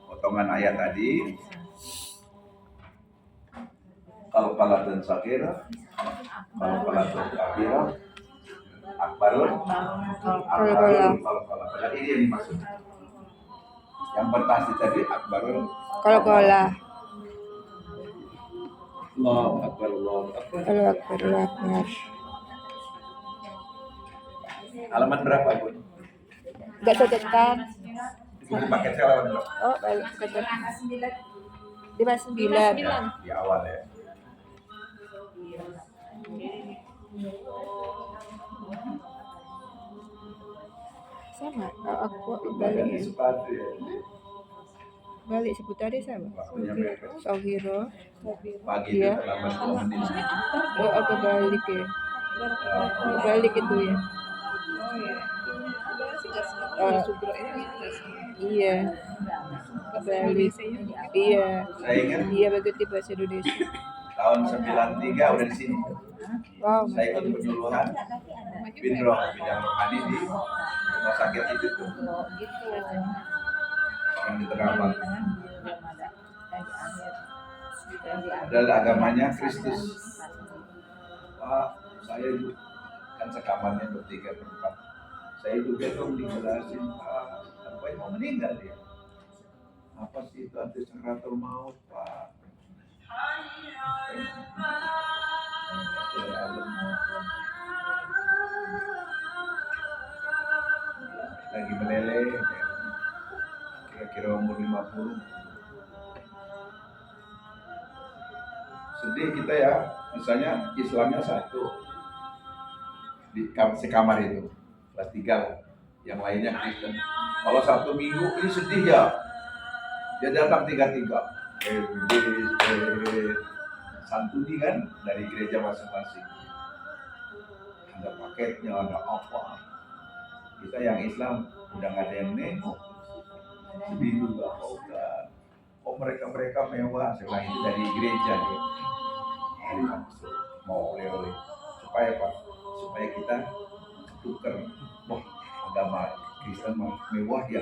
Speaker 1: Potongan ayat tadi. Kalau palatun sakira, kalau palatun kabira, akbarun, kalau padahal ini yang dimaksud. Yang bertasdid tadi akbarun.
Speaker 2: Kolkolah.
Speaker 1: Allahu akbar, Allahu akbar.
Speaker 2: Allahu akbar, Allahu akbar.
Speaker 1: Halaman berapa, Bu?
Speaker 2: Enggak cocokan.
Speaker 1: Di paket saya halaman berapa?
Speaker 2: Oh, baik, cocok. 59.
Speaker 1: Di awal ya.
Speaker 2: Sama. Aku
Speaker 1: Balik
Speaker 2: balik.
Speaker 1: sepatu ya.
Speaker 2: Balik seputarnya sama.
Speaker 1: Waktunya mepet.
Speaker 2: Sohiro.
Speaker 1: Pagi itu
Speaker 2: Iya.
Speaker 1: terlambat 2 menit.
Speaker 2: Oh, aku balik ya. Balik itu ya. Iya. Balik. Iya.
Speaker 1: Saya ingat
Speaker 2: Iya begitu bahasa Indonesia.
Speaker 1: tahun 93 udah di sini.
Speaker 2: Wow.
Speaker 1: Saya ikut penyuluhan Bidroh bidang rohani di rumah sakit itu tuh yang di Terabat. Adalah agamanya Kristus. Pak, saya juga kan sekamarnya bertiga berempat. Saya juga tuh dijelasin Pak, sampai mau meninggal dia. Apa sih itu anti sakratul maut Pak? Lagi meleleh kira-kira umur 50. Sedih kita ya, misalnya Islamnya satu di sekamar itu kelas 3 lah, yang lainnya Kristen. Kalau satu minggu ini sedih ya, dia datang 3-3 santuni kan dari gereja masing-masing, ada paketnya, ada apa. Kita yang Islam udah nggak ada yang nengok, sedih juga. Oh mereka mewah, setelah itu dari gereja dia dari maksud mau oleh-oleh supaya apa? Supaya kita tukar. Wah agama Kristen mewah ya,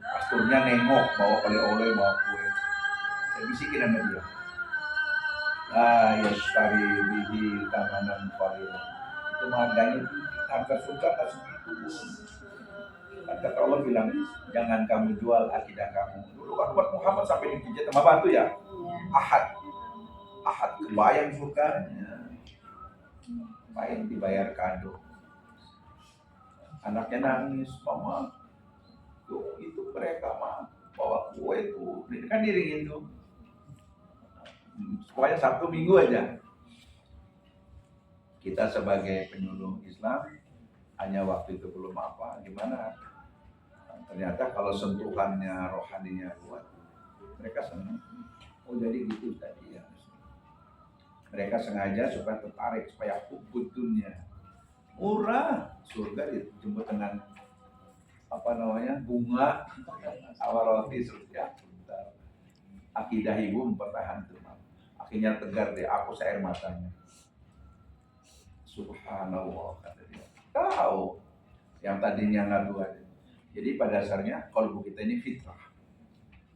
Speaker 1: pastornya nengok bawa oleh-oleh, bawa kue. Saya bisikin sama dia, yastari bihi tamanan qalila. Itu harganya harga surga tak segitu. Kata Allah bilang, jangan kamu jual akidah kamu. Dulu kan buat Muhammad sampai dipijat sama batu ya. Ahad kebayang surganya. ngapain dibayar kado. Anaknya nangis, mama, tuh itu mereka mah bawa kue tuh, ini kan diringin tuh. Pokoknya Sabtu Minggu aja. Kita sebagai penyuluh Islam hanya waktu itu belum apa, gimana? Ternyata kalau sentuhannya rohaninya kuat, mereka senang. Oh jadi gitu tadi ya. Mereka sengaja supaya tertarik, supaya hubud dunia. Murah, surga dijemput dengan bunga, awal roti surga. Akidah ibu mempertahankan. Akhirnya tegar deh, aku air matanya. Subhanallah kata dia. Tahu yang tadinya nggak aja. Jadi pada dasarnya kalau kita ini fitrah.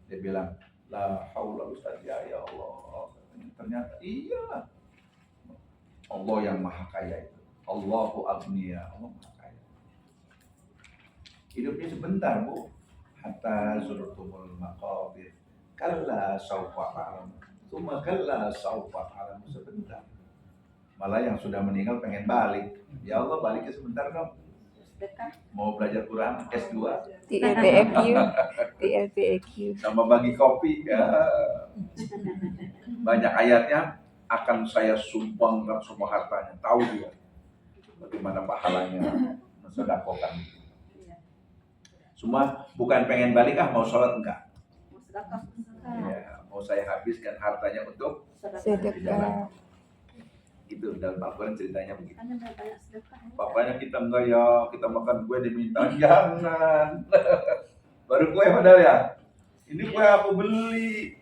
Speaker 1: Dia bilang, la haula ustaz ya Allah. Ternyata iya. Allah yang maha kaya itu. Allahu agniya, Allah maha kaya. Hidupnya sebentar, Bu. Hatta zurtumul maqabir. Kalla saufa alam. Tsumma kalla saufa alam, sebentar. Malah yang sudah meninggal pengen balik. Ya Allah, baliknya sebentar dong. Mau belajar Quran S2.
Speaker 2: TLPEQ.
Speaker 1: Sama bagi kopi ya. Banyak ayatnya akan saya sumbangkan semua hartanya. Tahu dia bagaimana pahalanya mensedekahkan. Semua bukan pengen balik mau sholat enggak. Ya, mau saya habiskan hartanya untuk
Speaker 2: Sedekah.
Speaker 1: Itu dalam Al-Quran ceritanya begitu. Bapaknya kita enggak ya, kita makan kue diminta jangan. Baru kue padahal ya. Ini kue aku beli.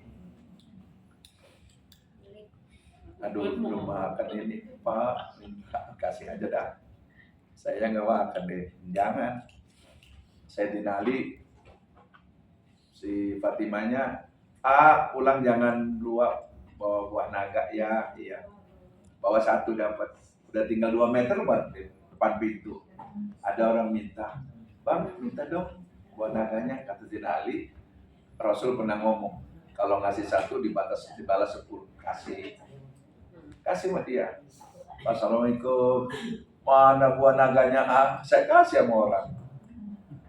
Speaker 1: Aduh, belum makan ini, Pak. Kasih aja dah. Saya nggak makan deh. Jangan. Saya dinali. Si Fatimanya, pulang jangan bawa buah naga ya. Iya. Bawa satu dapat. Udah tinggal 2 meter buat depan pintu. Ada orang minta, Bang, minta dong buah naganya. Kata dinali. Rasul pernah ngomong, kalau ngasih satu dibalas 10. Kasih sama dia. Assalamualaikum. Mana buah naganya? Saya kasih sama orang.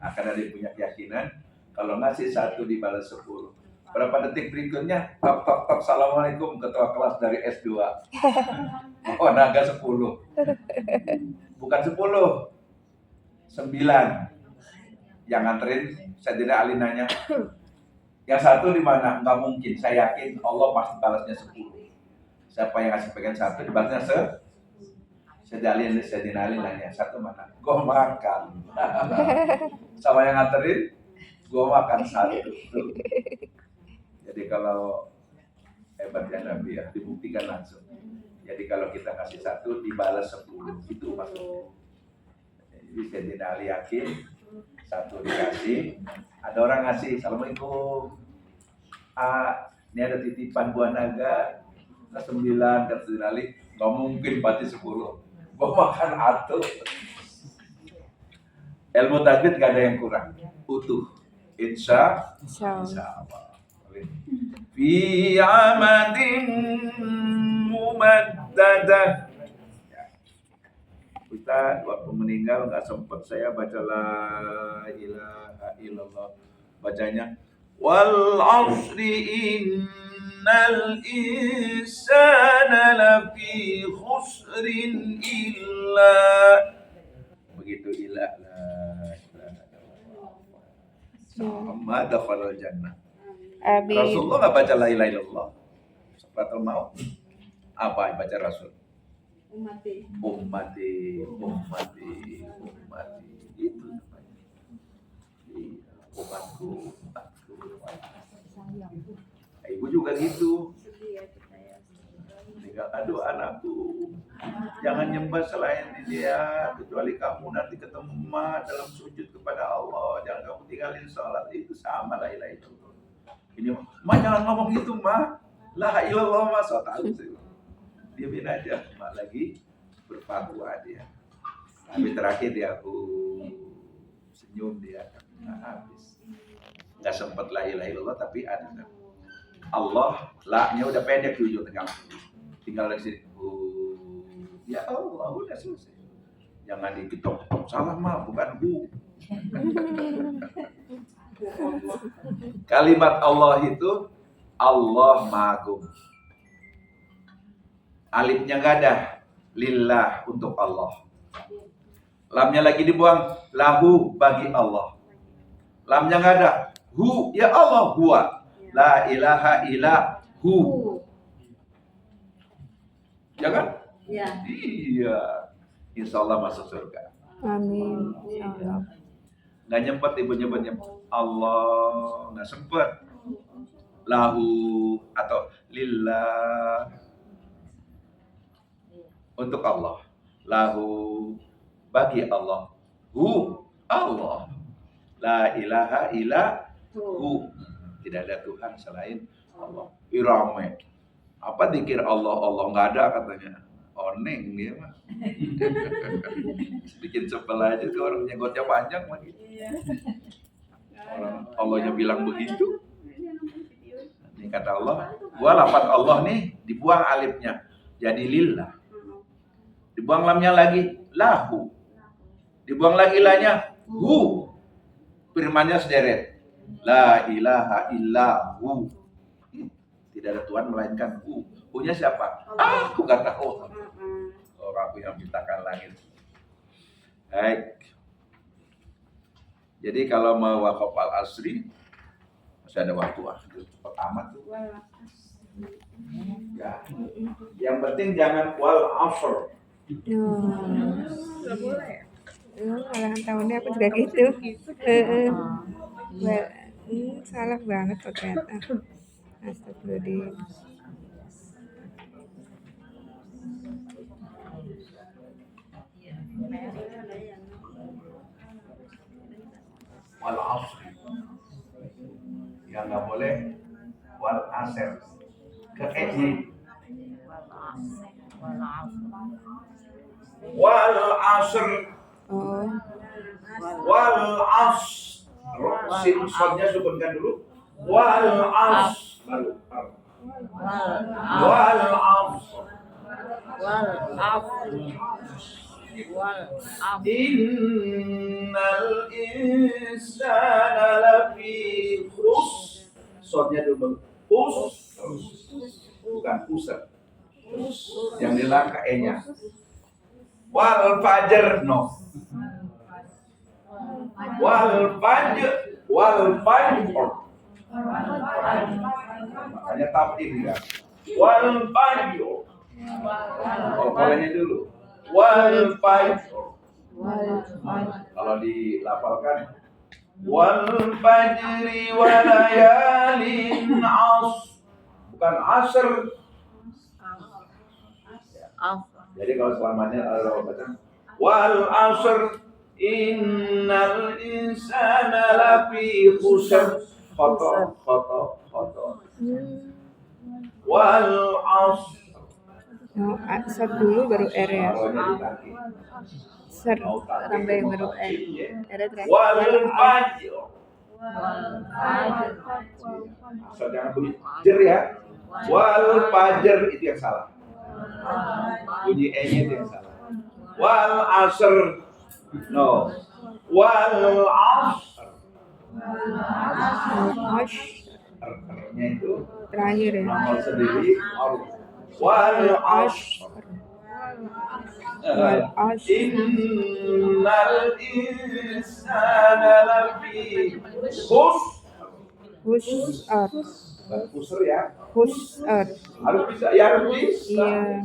Speaker 1: Karena dia punya keyakinan, kalau ngasih satu dibalas 10. Berapa detik berikutnya, tok tok tok, assalamualaikum, ketua kelas dari S2. Buah naga 10. Bukan 10, 9. Yang nganterin, saya tidak alinanya. Yang satu di mana? Nggak mungkin. Saya yakin Allah pasti balasnya 10. Siapa yang ngasih pegang satu dibalasnya saya dinalin nanya satu mana? Gua makan. Sama yang nganterin, gua makan satu. Jadi kalau hebatnya Nabi ya dibuktikan langsung. Jadi kalau kita kasih satu dibalas 10, itu maksudnya. Jadi saya dinali yakin satu dikasih. Ada orang ngasih, assalamualaikum. Ini ada titipan buah naga. 9 kata dinali, nggak mungkin pasti 10. Gua makan atuh. Ilmu tajwid nggak ada yang kurang, utuh. Insya Allah. Fi amadin mumaddadah. Ustaz, waktu meninggal nggak sempat saya baca la ilaha illallah. Bacanya wal asri innal insana lafi khusrin illa, begitu ilah la Muhammad dakhalal jannah.
Speaker 2: Amin.
Speaker 1: Rasulullah nggak baca la ilaha illallah. Sakratul maut. Apa yang baca Rasul? Ummati. Itu namanya. Umatku. Ibu juga gitu. Tinggal aduh anakku, jangan nyembah selain dia kecuali kamu nanti ketemu emak dalam sujud kepada Allah. Jangan kamu tinggalin sholat, itu sama la ilaha illallah. Ini emak jangan ngomong gitu emak. La ilaha illallah emak so tahu sih. Diamin aja, emak lagi berfatwa dia. Tapi terakhir dia aku senyum dia, habis. Nggak sempat la ilaha illallah tapi ada. Allah, la-nya udah pendek di ujung tengah. Tinggal dari sini. Ya Allah, udah selesai. Jangan diketok-ketok, salah mah bukan hu. Kalimat Allah itu Allah Maha. Alifnya nggak ada, lillah untuk Allah. Lamnya lagi dibuang, lahu bagi Allah. Lamnya nggak ada, hu ya Allah huwa. La ilaha illa hu. Ya kan?
Speaker 3: Ya.
Speaker 1: Iya. Insya Allah masuk surga.
Speaker 2: Amin. Insyaallah.
Speaker 1: Nggak nyempet ibu nyebutnya Allah, nggak sempet. Lahu atau lillah untuk Allah. Lahu bagi Allah. Hu Allah. La ilaha illa hu. Tidak ada Tuhan selain Allah. Irame. Apa dikir Allah? Allah nggak ada katanya. Oneng dia mah. Bikin sebel aja tuh orang jenggotnya panjang lagi. Orang Allahnya bilang begitu. Ini kata Allah. Gua lafaz Allah nih dibuang alifnya. Jadi lillah. Dibuang lamnya lagi lahu. Dibuang lagi lahnya hu. Firmannya sederet. La ilaha illa hu. Tidak ada Tuhan melainkan hu. Hu-nya siapa? Aku nggak tahu. Orang yang menciptakan langit. Baik. Jadi kalau mau wakaf al-asri masih ada waktu cepat amat tuh. Ya. Yang penting jangan wal asr.
Speaker 2: Nggak boleh. Malahan tahunnya aku juga gitu. Salah banget kok ternyata. Astagfirullahaladzim.
Speaker 1: Wal asr. Yang nggak boleh wal asr. Ke ejin. Wal asr.
Speaker 2: Oh,
Speaker 1: Wal asr. Sin sodnya sukunkan dulu. Wal asr. Baru. Wal asr. Innal insana lafi khusr. Sodnya dulu. Bukan khusr. Yang dilang ke E-nya. Wal fajr no. Wal fajr. Makanya tabdil ya. Wal fajr. Oh, bolehnya dulu. Wal fajr. Kalau dilafalkan wal fajri wa layalin asr. Bukan asr. Jadi kalau selamanya ada baca wal asr innal insana lafi khusr. Khoto. Wal asr.
Speaker 2: no, asar dulu baru R ya.
Speaker 1: Taruhnya di kaki.
Speaker 2: Ser sampai baru R. R terakhir.
Speaker 1: Wal fajr. So, jangan bunyi jer ya. Wal fajr itu yang salah. Bunyi E-nya itu yang salah. Wal asr. No. Wal asr. R-nya itu
Speaker 2: Terakhir ya.
Speaker 1: nomor sendiri. Wal asr.
Speaker 2: Wal asr.
Speaker 1: Innal insana lafi khusr.
Speaker 2: Husar.
Speaker 1: Khusr ya.
Speaker 2: Husar.
Speaker 1: Harus bisa, ya harus bisa.
Speaker 2: Iya.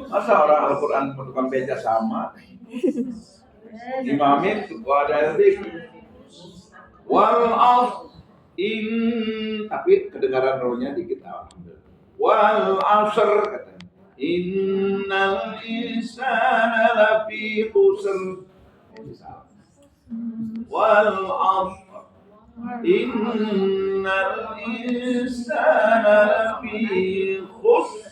Speaker 1: Masa orang Al-Quran tukang beca sama? Imamin suka ada wal asr tapi kedengaran rohnya dikit alhamdulillah. Wal asr katanya. Innal insana lafi khusr. Wal asr. Innal insana lafi khusr.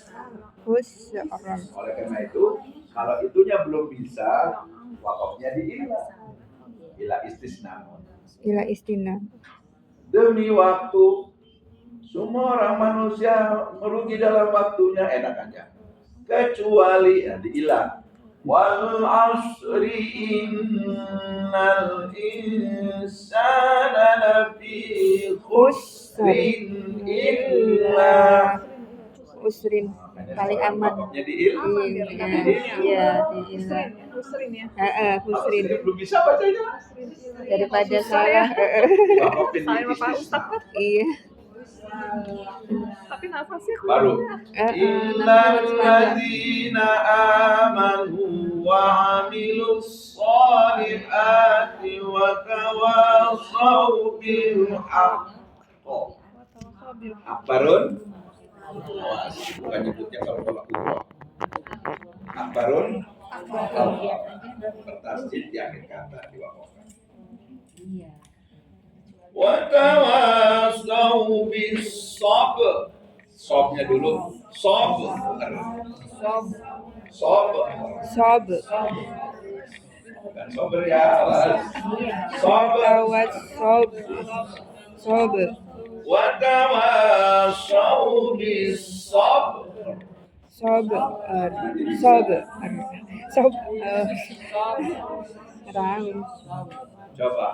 Speaker 2: Husar.
Speaker 1: Oleh karena itu, kalau itunya belum bisa, wakafnya di ila istisna.
Speaker 2: Ila istina.
Speaker 1: Demi waktu, semua orang manusia merugi dalam waktunya, enak aja. kecuali diilang. Wal asri innal insana lafi khusrin illa
Speaker 2: usrin paling aman. Iya, diilang.
Speaker 3: Musrin ya.
Speaker 2: Husrin
Speaker 1: belum bisa bacanya.
Speaker 2: daripada salah.
Speaker 3: Saya Bapak Ustaz.
Speaker 2: Iya.
Speaker 3: Tapi nafasnya
Speaker 1: Baru.
Speaker 2: Innal
Speaker 1: Illalladzina amanu wa amilus solihati wa tawasaw bil haqq. Akbarun. Bukan nyebutnya kalau kubro. Akbarun. Bertasjid di akhir kata diwakafkan. Wa tawasaw bis sabr. Sobnya dulu, sob. Bukan sober ya.
Speaker 2: Sob.
Speaker 1: Wa tawasaw bis sabr.
Speaker 2: Sob.
Speaker 1: Coba.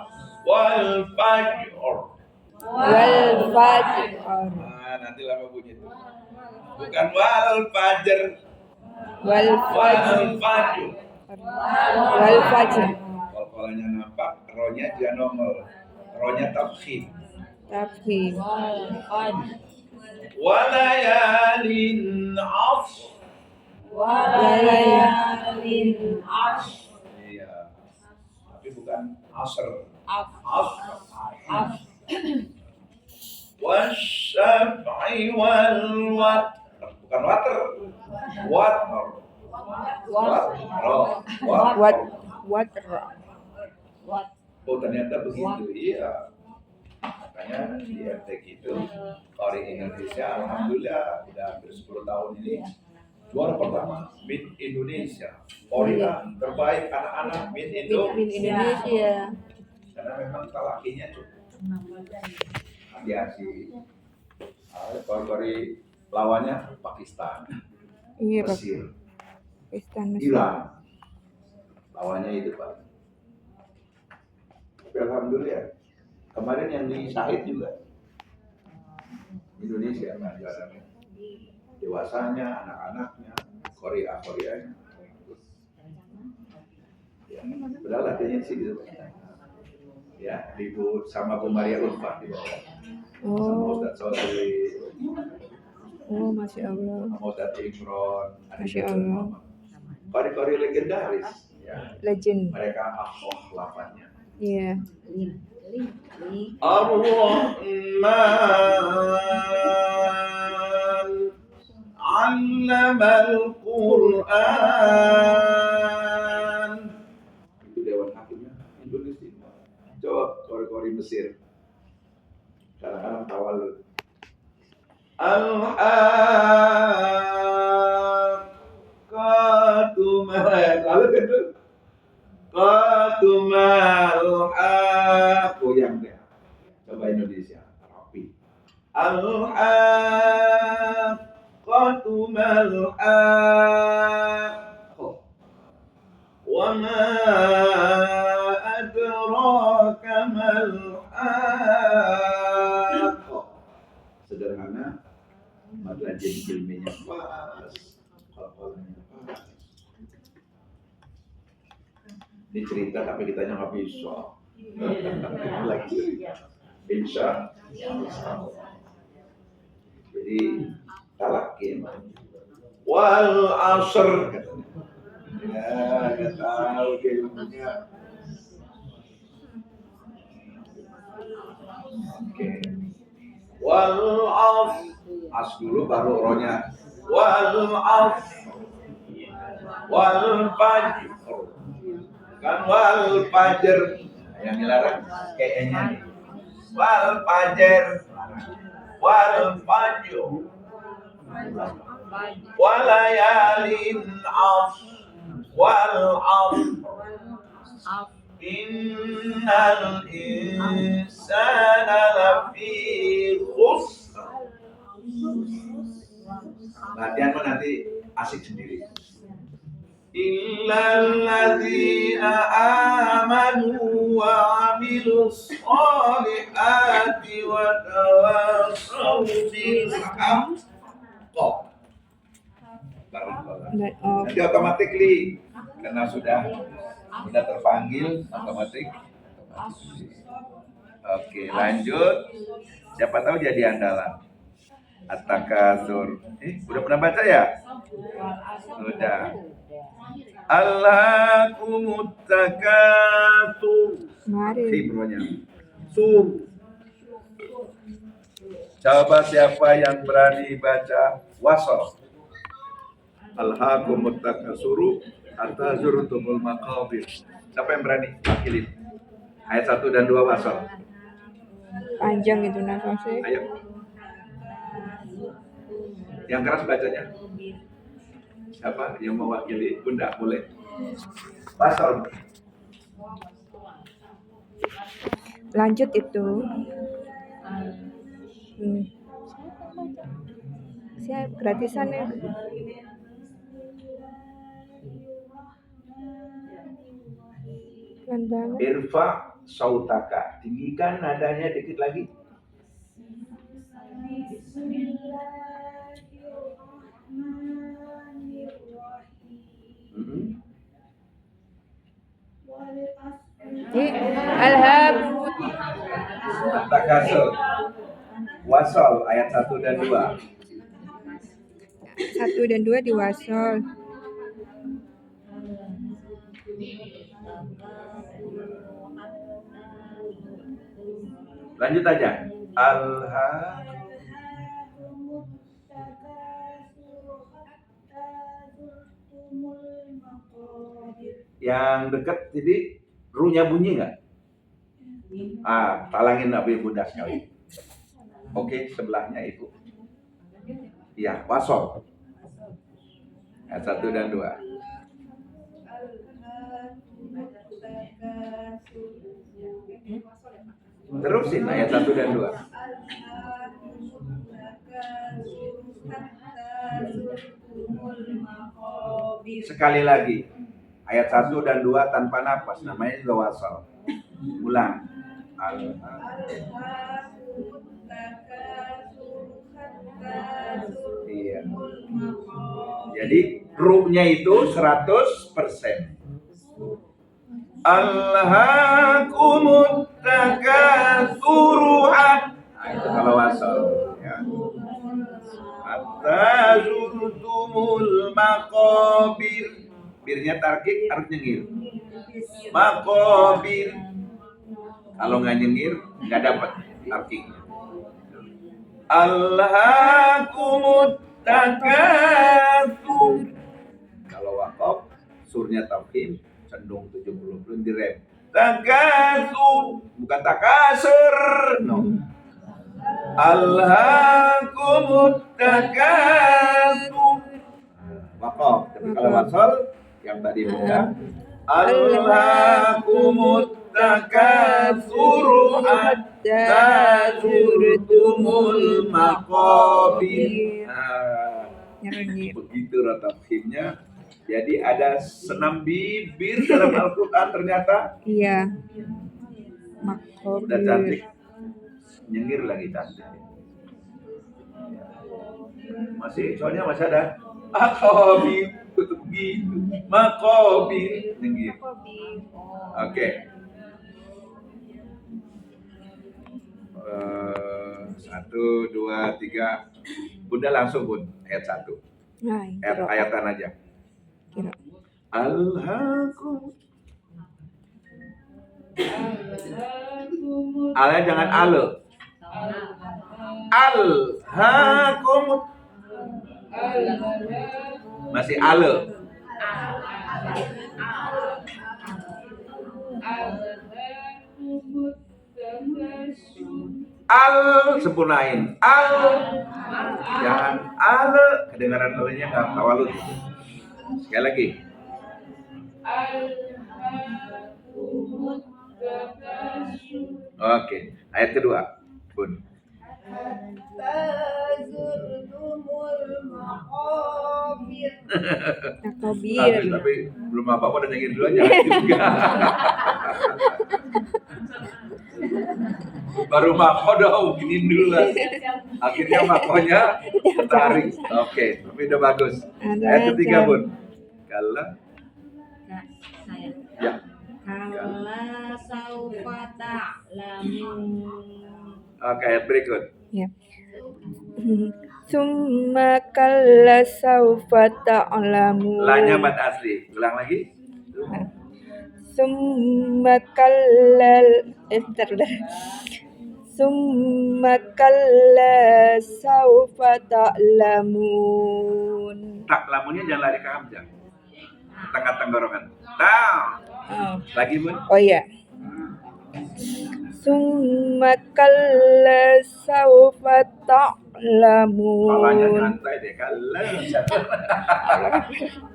Speaker 1: Wal fajr. Nanti lama bunyi itu. Bukan wal fajr. Wal fajr. Kolkolanya nampak, rohnya dia nongol. Rohnya tafkhim. Walayalin ashr. Iya. Tapi bukan asr. Wasyaf'i wal watr. Bukan water. Oh ternyata begitu. Iya. Makanya di RTQ itu Qari Indonesia alhamdulillah sudah hampir 10 tahun ini juara pertama Mid Indonesia. Korea terbaik anak-anak Mid
Speaker 2: Indonesia.
Speaker 1: Karena memang talakinya cukup. Hati-hati. Korea lawannya Pakistan,
Speaker 2: Iya,
Speaker 1: Mesir,
Speaker 2: Pakistan.
Speaker 1: Iran. Lawannya itu Pak. Tapi alhamdulillah kemarin yang di Syahid juga Indonesia kan juaranya. Dewasanya, anak-anaknya, Koreanya. Ya, padahal latihannya sih gitu. Ya, Ibu sama Bu Maria Ulfa di bawah. Sama Ustadz Sodri.
Speaker 2: Oh, Masya Allah.
Speaker 1: Sama Ustadz Imron.
Speaker 2: Masya Allah.
Speaker 1: Kori legendaris. Ya.
Speaker 2: Legend.
Speaker 1: Mereka akhwah lapannya.
Speaker 2: Iya.
Speaker 1: Ar-Rahman 'allamal Qur'an. Itu Dewan Hakimnya Indonesia. Coba kori Mesir. Kadang-kadang tawalud. Al-Haqqatu lalu itu Qatumal Haqqu yang dia. Coba Indonesia rapi. Al-Haqqatu mal Haqqu. Wa ma adraka mal Haqqu. Sederhana, madrajah ilmiahnya pas, qalqalanya pas. Ini cerita tapi kitanya nggak bisa. Lagi, insya Allah. Jadi talakin. Wal asr katanya. Ya, nggak tahu ilmunya. Oke. Wal as dulu baru rohnya. Wal fajr. Kan wal fajr yang dilarang kayaknya nih. Wal fajr. Walayalin ashr. Wal asr. Innal insana lafi khusr. Latihan nanti asik sendiri. Illalladzina amanu wa amilus solihati wa tawassaw bil haqq.
Speaker 2: Dan off.
Speaker 1: Nanti automatically karena sudah terpanggil otomatis. Oke, lanjut. Siapa tahu jadi andalan. At-Takatsur. Udah pernah baca ya? Sudah. Allahakumut takatsur.
Speaker 2: Mari.
Speaker 1: Bronya. Sur. Coba siapa yang berani baca wasal. Allahakumut takatsuru hatta zurtumul maqabir. Siapa yang berani? Wakilin. Ayat 1 dan 2 wasal.
Speaker 2: Panjang itu nafasnya.
Speaker 1: Ayo. Yang keras bacanya. Siapa yang mewakili? Bunda, boleh. Pasal.
Speaker 2: Lanjut itu. Siap gratisan ya. Pelan banget.
Speaker 1: Irfa sautaka. Tinggikan nadanya dikit lagi.
Speaker 2: Alhamdulillah.
Speaker 1: Takatsur. Wasal ayat 1 dan 2.
Speaker 2: 1 dan 2 diwasol.
Speaker 1: Lanjut aja. Yang dekat jadi runya bunyi nggak? Talangin Nabi Bunda sekali. Oke, sebelahnya itu. Ya, wasol. Ayat 1 dan 2. Terusin ayat 1 dan 2. Sekali lagi. Ayat 1 dan 2 tanpa napas, namanya juga wasal. Ulang. Iya. Jadi ruhnya itu 100%. Allahakumut takatsuru. Itu kalau wasal ya. Hatta zurtumul maqabir. Birnya tarkik harus nyengir. Maqabir. Kalau nggak nyengir nggak dapat tarkiknya. Allahakumut takatsur. Kalau waqaf surnya tafkhim cenderung 70 belum direm. Takatsur bukan takasur. No. Allahakumut takatsur. Waqaf. Tapi kalau wasal yang tadi bukan Allahakumut takatsur hatta zurtumul maqabir. Begitu tafkhimnya. Jadi ada senam bibir dalam Al-Quran ternyata.
Speaker 2: Iya. Maqabir.
Speaker 1: Udah cantik. Nyengir lagi cantik. Soalnya masih ada maqabir, tutup gitu. Maqabir, nyengir. Oke. 1, 2, 3. Bunda langsung Bun, ayat 1. Ayatan aja. Alhaqum. Ale jangan ale. Alhaqum. Masih ale. Al sempurnain. Al jangan ale. Kedengaran olehnya nggak tawalut. Sekali lagi. Oke, ayat kedua, Bun.
Speaker 2: Takobir.
Speaker 1: Habis tapi belum apa-apa udah nyengir duluan jangan juga. Baru mako dong, giniin dulu lah. Akhirnya makonya tarik. Oke, tapi udah bagus. Ayat ketiga, Bun. Kalau ya.
Speaker 4: Kalla saufa ta'lamun.
Speaker 1: Oke, ayat berikut.
Speaker 2: Ya. Summa kalla saufa ta'lamun.
Speaker 1: Lanya mad asli. Ulang lagi.
Speaker 2: Summa kalla bentar. Summa kalla saufa ta'lamun.
Speaker 1: Tak lamunnya jangan lari ke hamzah. Tengah tenggorokan. Tahu.
Speaker 2: Oh.
Speaker 1: Lagi, Bun.
Speaker 2: Oh iya. Summa kalla saufa ta'lamun.
Speaker 1: Palanya nyantai deh. Kalla.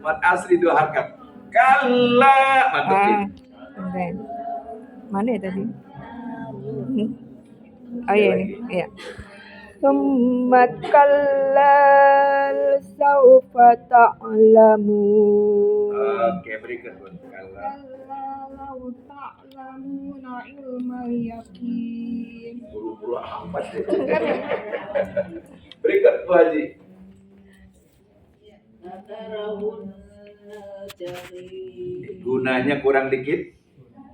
Speaker 1: Mad asli 2 harkat. Kalla. Mantapin.
Speaker 2: Bentar. Mana ya tadi? Oh iya ini. Iya. Summa kalla saufa ta'lamun.
Speaker 1: Oke, berikut, Bun. Kalla.
Speaker 2: Kalau ta'lamuna ilmal yakin.
Speaker 1: Buru-buru amat deh. Berikut, Bu Haji.
Speaker 4: Latarawunna jahim.
Speaker 1: Gunanya kurang dikit.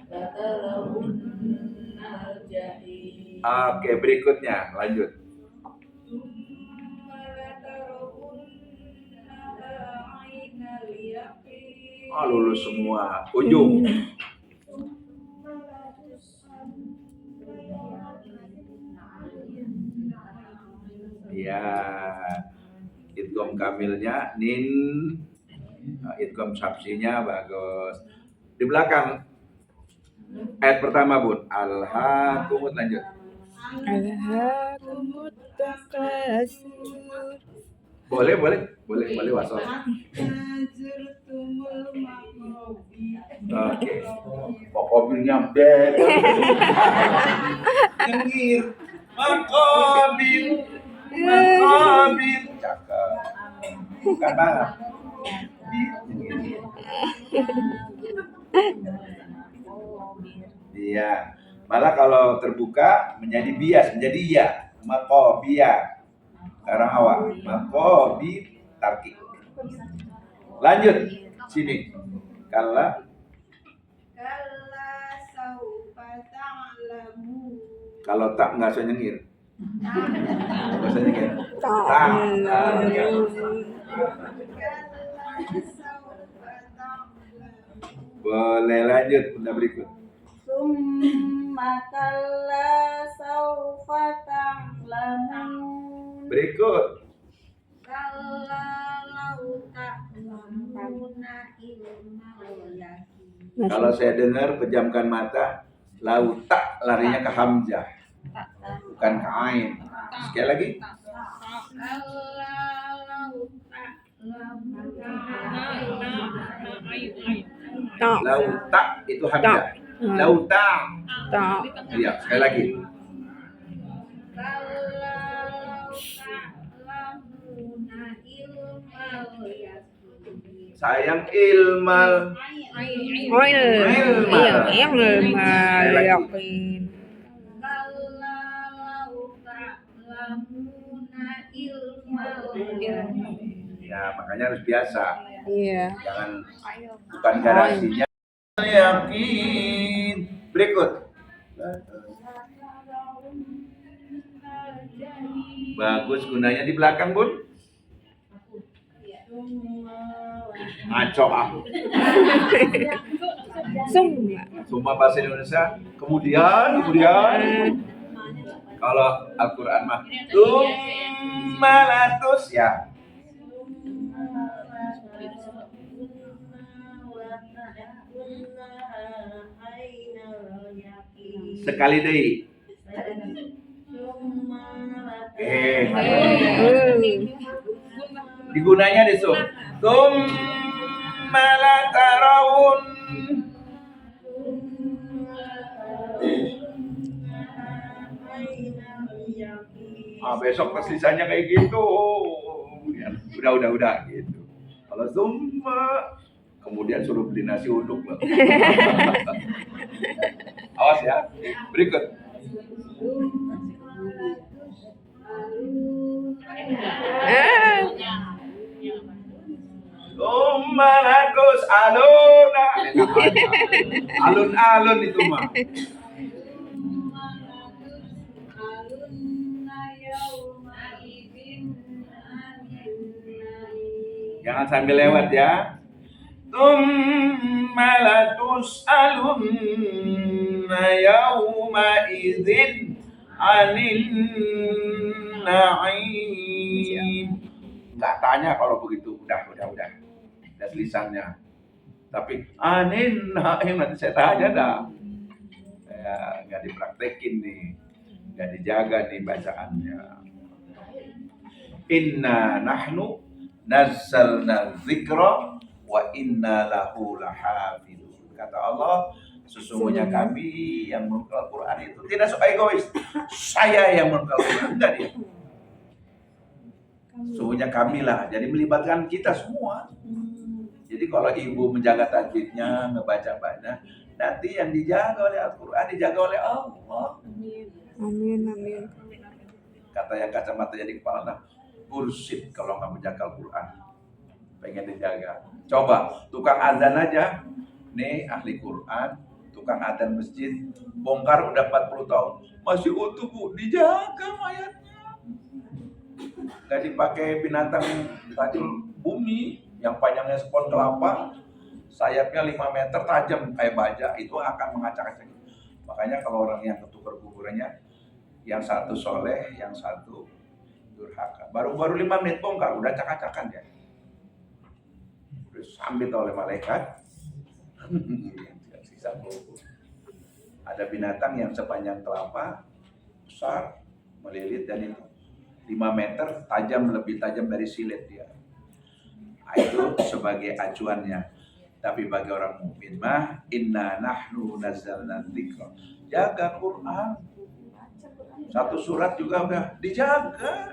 Speaker 4: Latarawunna jahim.
Speaker 1: Oke, berikutnya lanjut. Oh, lulus semua. Ujung. Ya. Idgham kamilnya nin. Idgham sabsinya bagus. Di belakang ayat pertama, Bun. Alhaakumut, lanjut.
Speaker 2: Alhaakumut takasur.
Speaker 1: Boleh wasol. Oke. Pokoknya bebas. Nyengir. Makobir. Cakep. Bukan banget. Iya. Malah kalau terbuka menjadi bias, menjadi iya. Makobia. Sekarang awak. Makobi tarki. Lanjut. Sini. Kalla
Speaker 4: saufa ta'lamun.
Speaker 1: kalau tak nggak usah nyengir. Nggak usah nyengir. Boleh lanjut. Bunda berikut.
Speaker 4: Summa kalla saufa ta'lamun.
Speaker 1: Berikut.
Speaker 4: Kalla lau ta'lamuna ilmal yakin.
Speaker 1: Kalau saya dengar pejamkan mata, lau tak larinya ke hamzah, bukan ke ain. Sekali lagi.
Speaker 4: Kalla lau ta'lamuna
Speaker 2: Tak.
Speaker 1: Lau tak itu hamzah. Lau tak.
Speaker 2: Tak.
Speaker 1: Iya, sekali lagi.
Speaker 4: kalla lau ta'lamuna ilmal yakin.
Speaker 1: Sayang ilmal.
Speaker 2: Ilmal yakin.
Speaker 4: Kalla lau ta'lamuna ilmal yakin.
Speaker 1: Ya, makanya harus biasa.
Speaker 2: Iya.
Speaker 1: Jangan bukan garasinya. Yakin. Berikut. Bagus gunanya di belakang, Bun. Ngaco aku. Semua bahasa Indonesia. Kemudian. Kalau Al-Quran mah malatus ya. Sekali deh. Digunanya di sum. Malatarawun. Besok tes lisannya kayak gitu. Ya, udah gitu. Kalau summa kemudian suruh beli nasi uduk loh. Awas ya. Berikut. Summa latus aluna. Alun-alun itu mah. Jangan sambil lewat ya. Tsumma latus'alunna yawma idzin 'anil na'im. Enggak tanya kalau begitu, udah lisannya. Tapi 'anil na'im nanti saya tanya dah. Ya, enggak dipraktekin nih. Enggak dijaga nih bacaannya. Inna nahnu nazzalna dzikra wa inna lahu lahafidun. Kata Allah, sesungguhnya kami yang menurunkan Al-Quran itu tidak egois. Saya yang menurunkan Al-Quran, enggak dia. Sesungguhnya kami lah. Jadi melibatkan kita semua. Jadi kalau ibu menjaga tajwidnya, ngebaca banyak, nanti yang dijaga oleh Al-Quran dijaga oleh Allah.
Speaker 2: Amin, amin.
Speaker 1: Kata yang kacamata jadi kepala, nah, bullshit kalau nggak menjaga Al-Quran. Pengen dijaga. Coba, tukang adzan aja. Nih, ahli Quran, tukang adzan masjid, bongkar udah 40 tahun. Masih utuh, Bu. Dijaga mayatnya. Nggak dipakai binatang tadi bumi, yang panjangnya sepon kelapa, sayapnya 5 meter, tajam kayak baja. Itu akan mengacak-acak. Makanya kalau orang yang ketukar kuburannya, yang satu soleh, yang satu durhaka. Baru 5 menit bongkar, udah acak-acakan ya. Udah sambit oleh malaikat. Sisa bubur. Ada binatang yang sepanjang kelapa, besar, melilit, dan itu 5 meter, tajam, lebih tajam dari silet dia. Itu sebagai acuannya. Tapi bagi orang mukmin mah, inna nahnu nazzalna dzikra. Jaga Quran. Satu surat juga udah dijaga.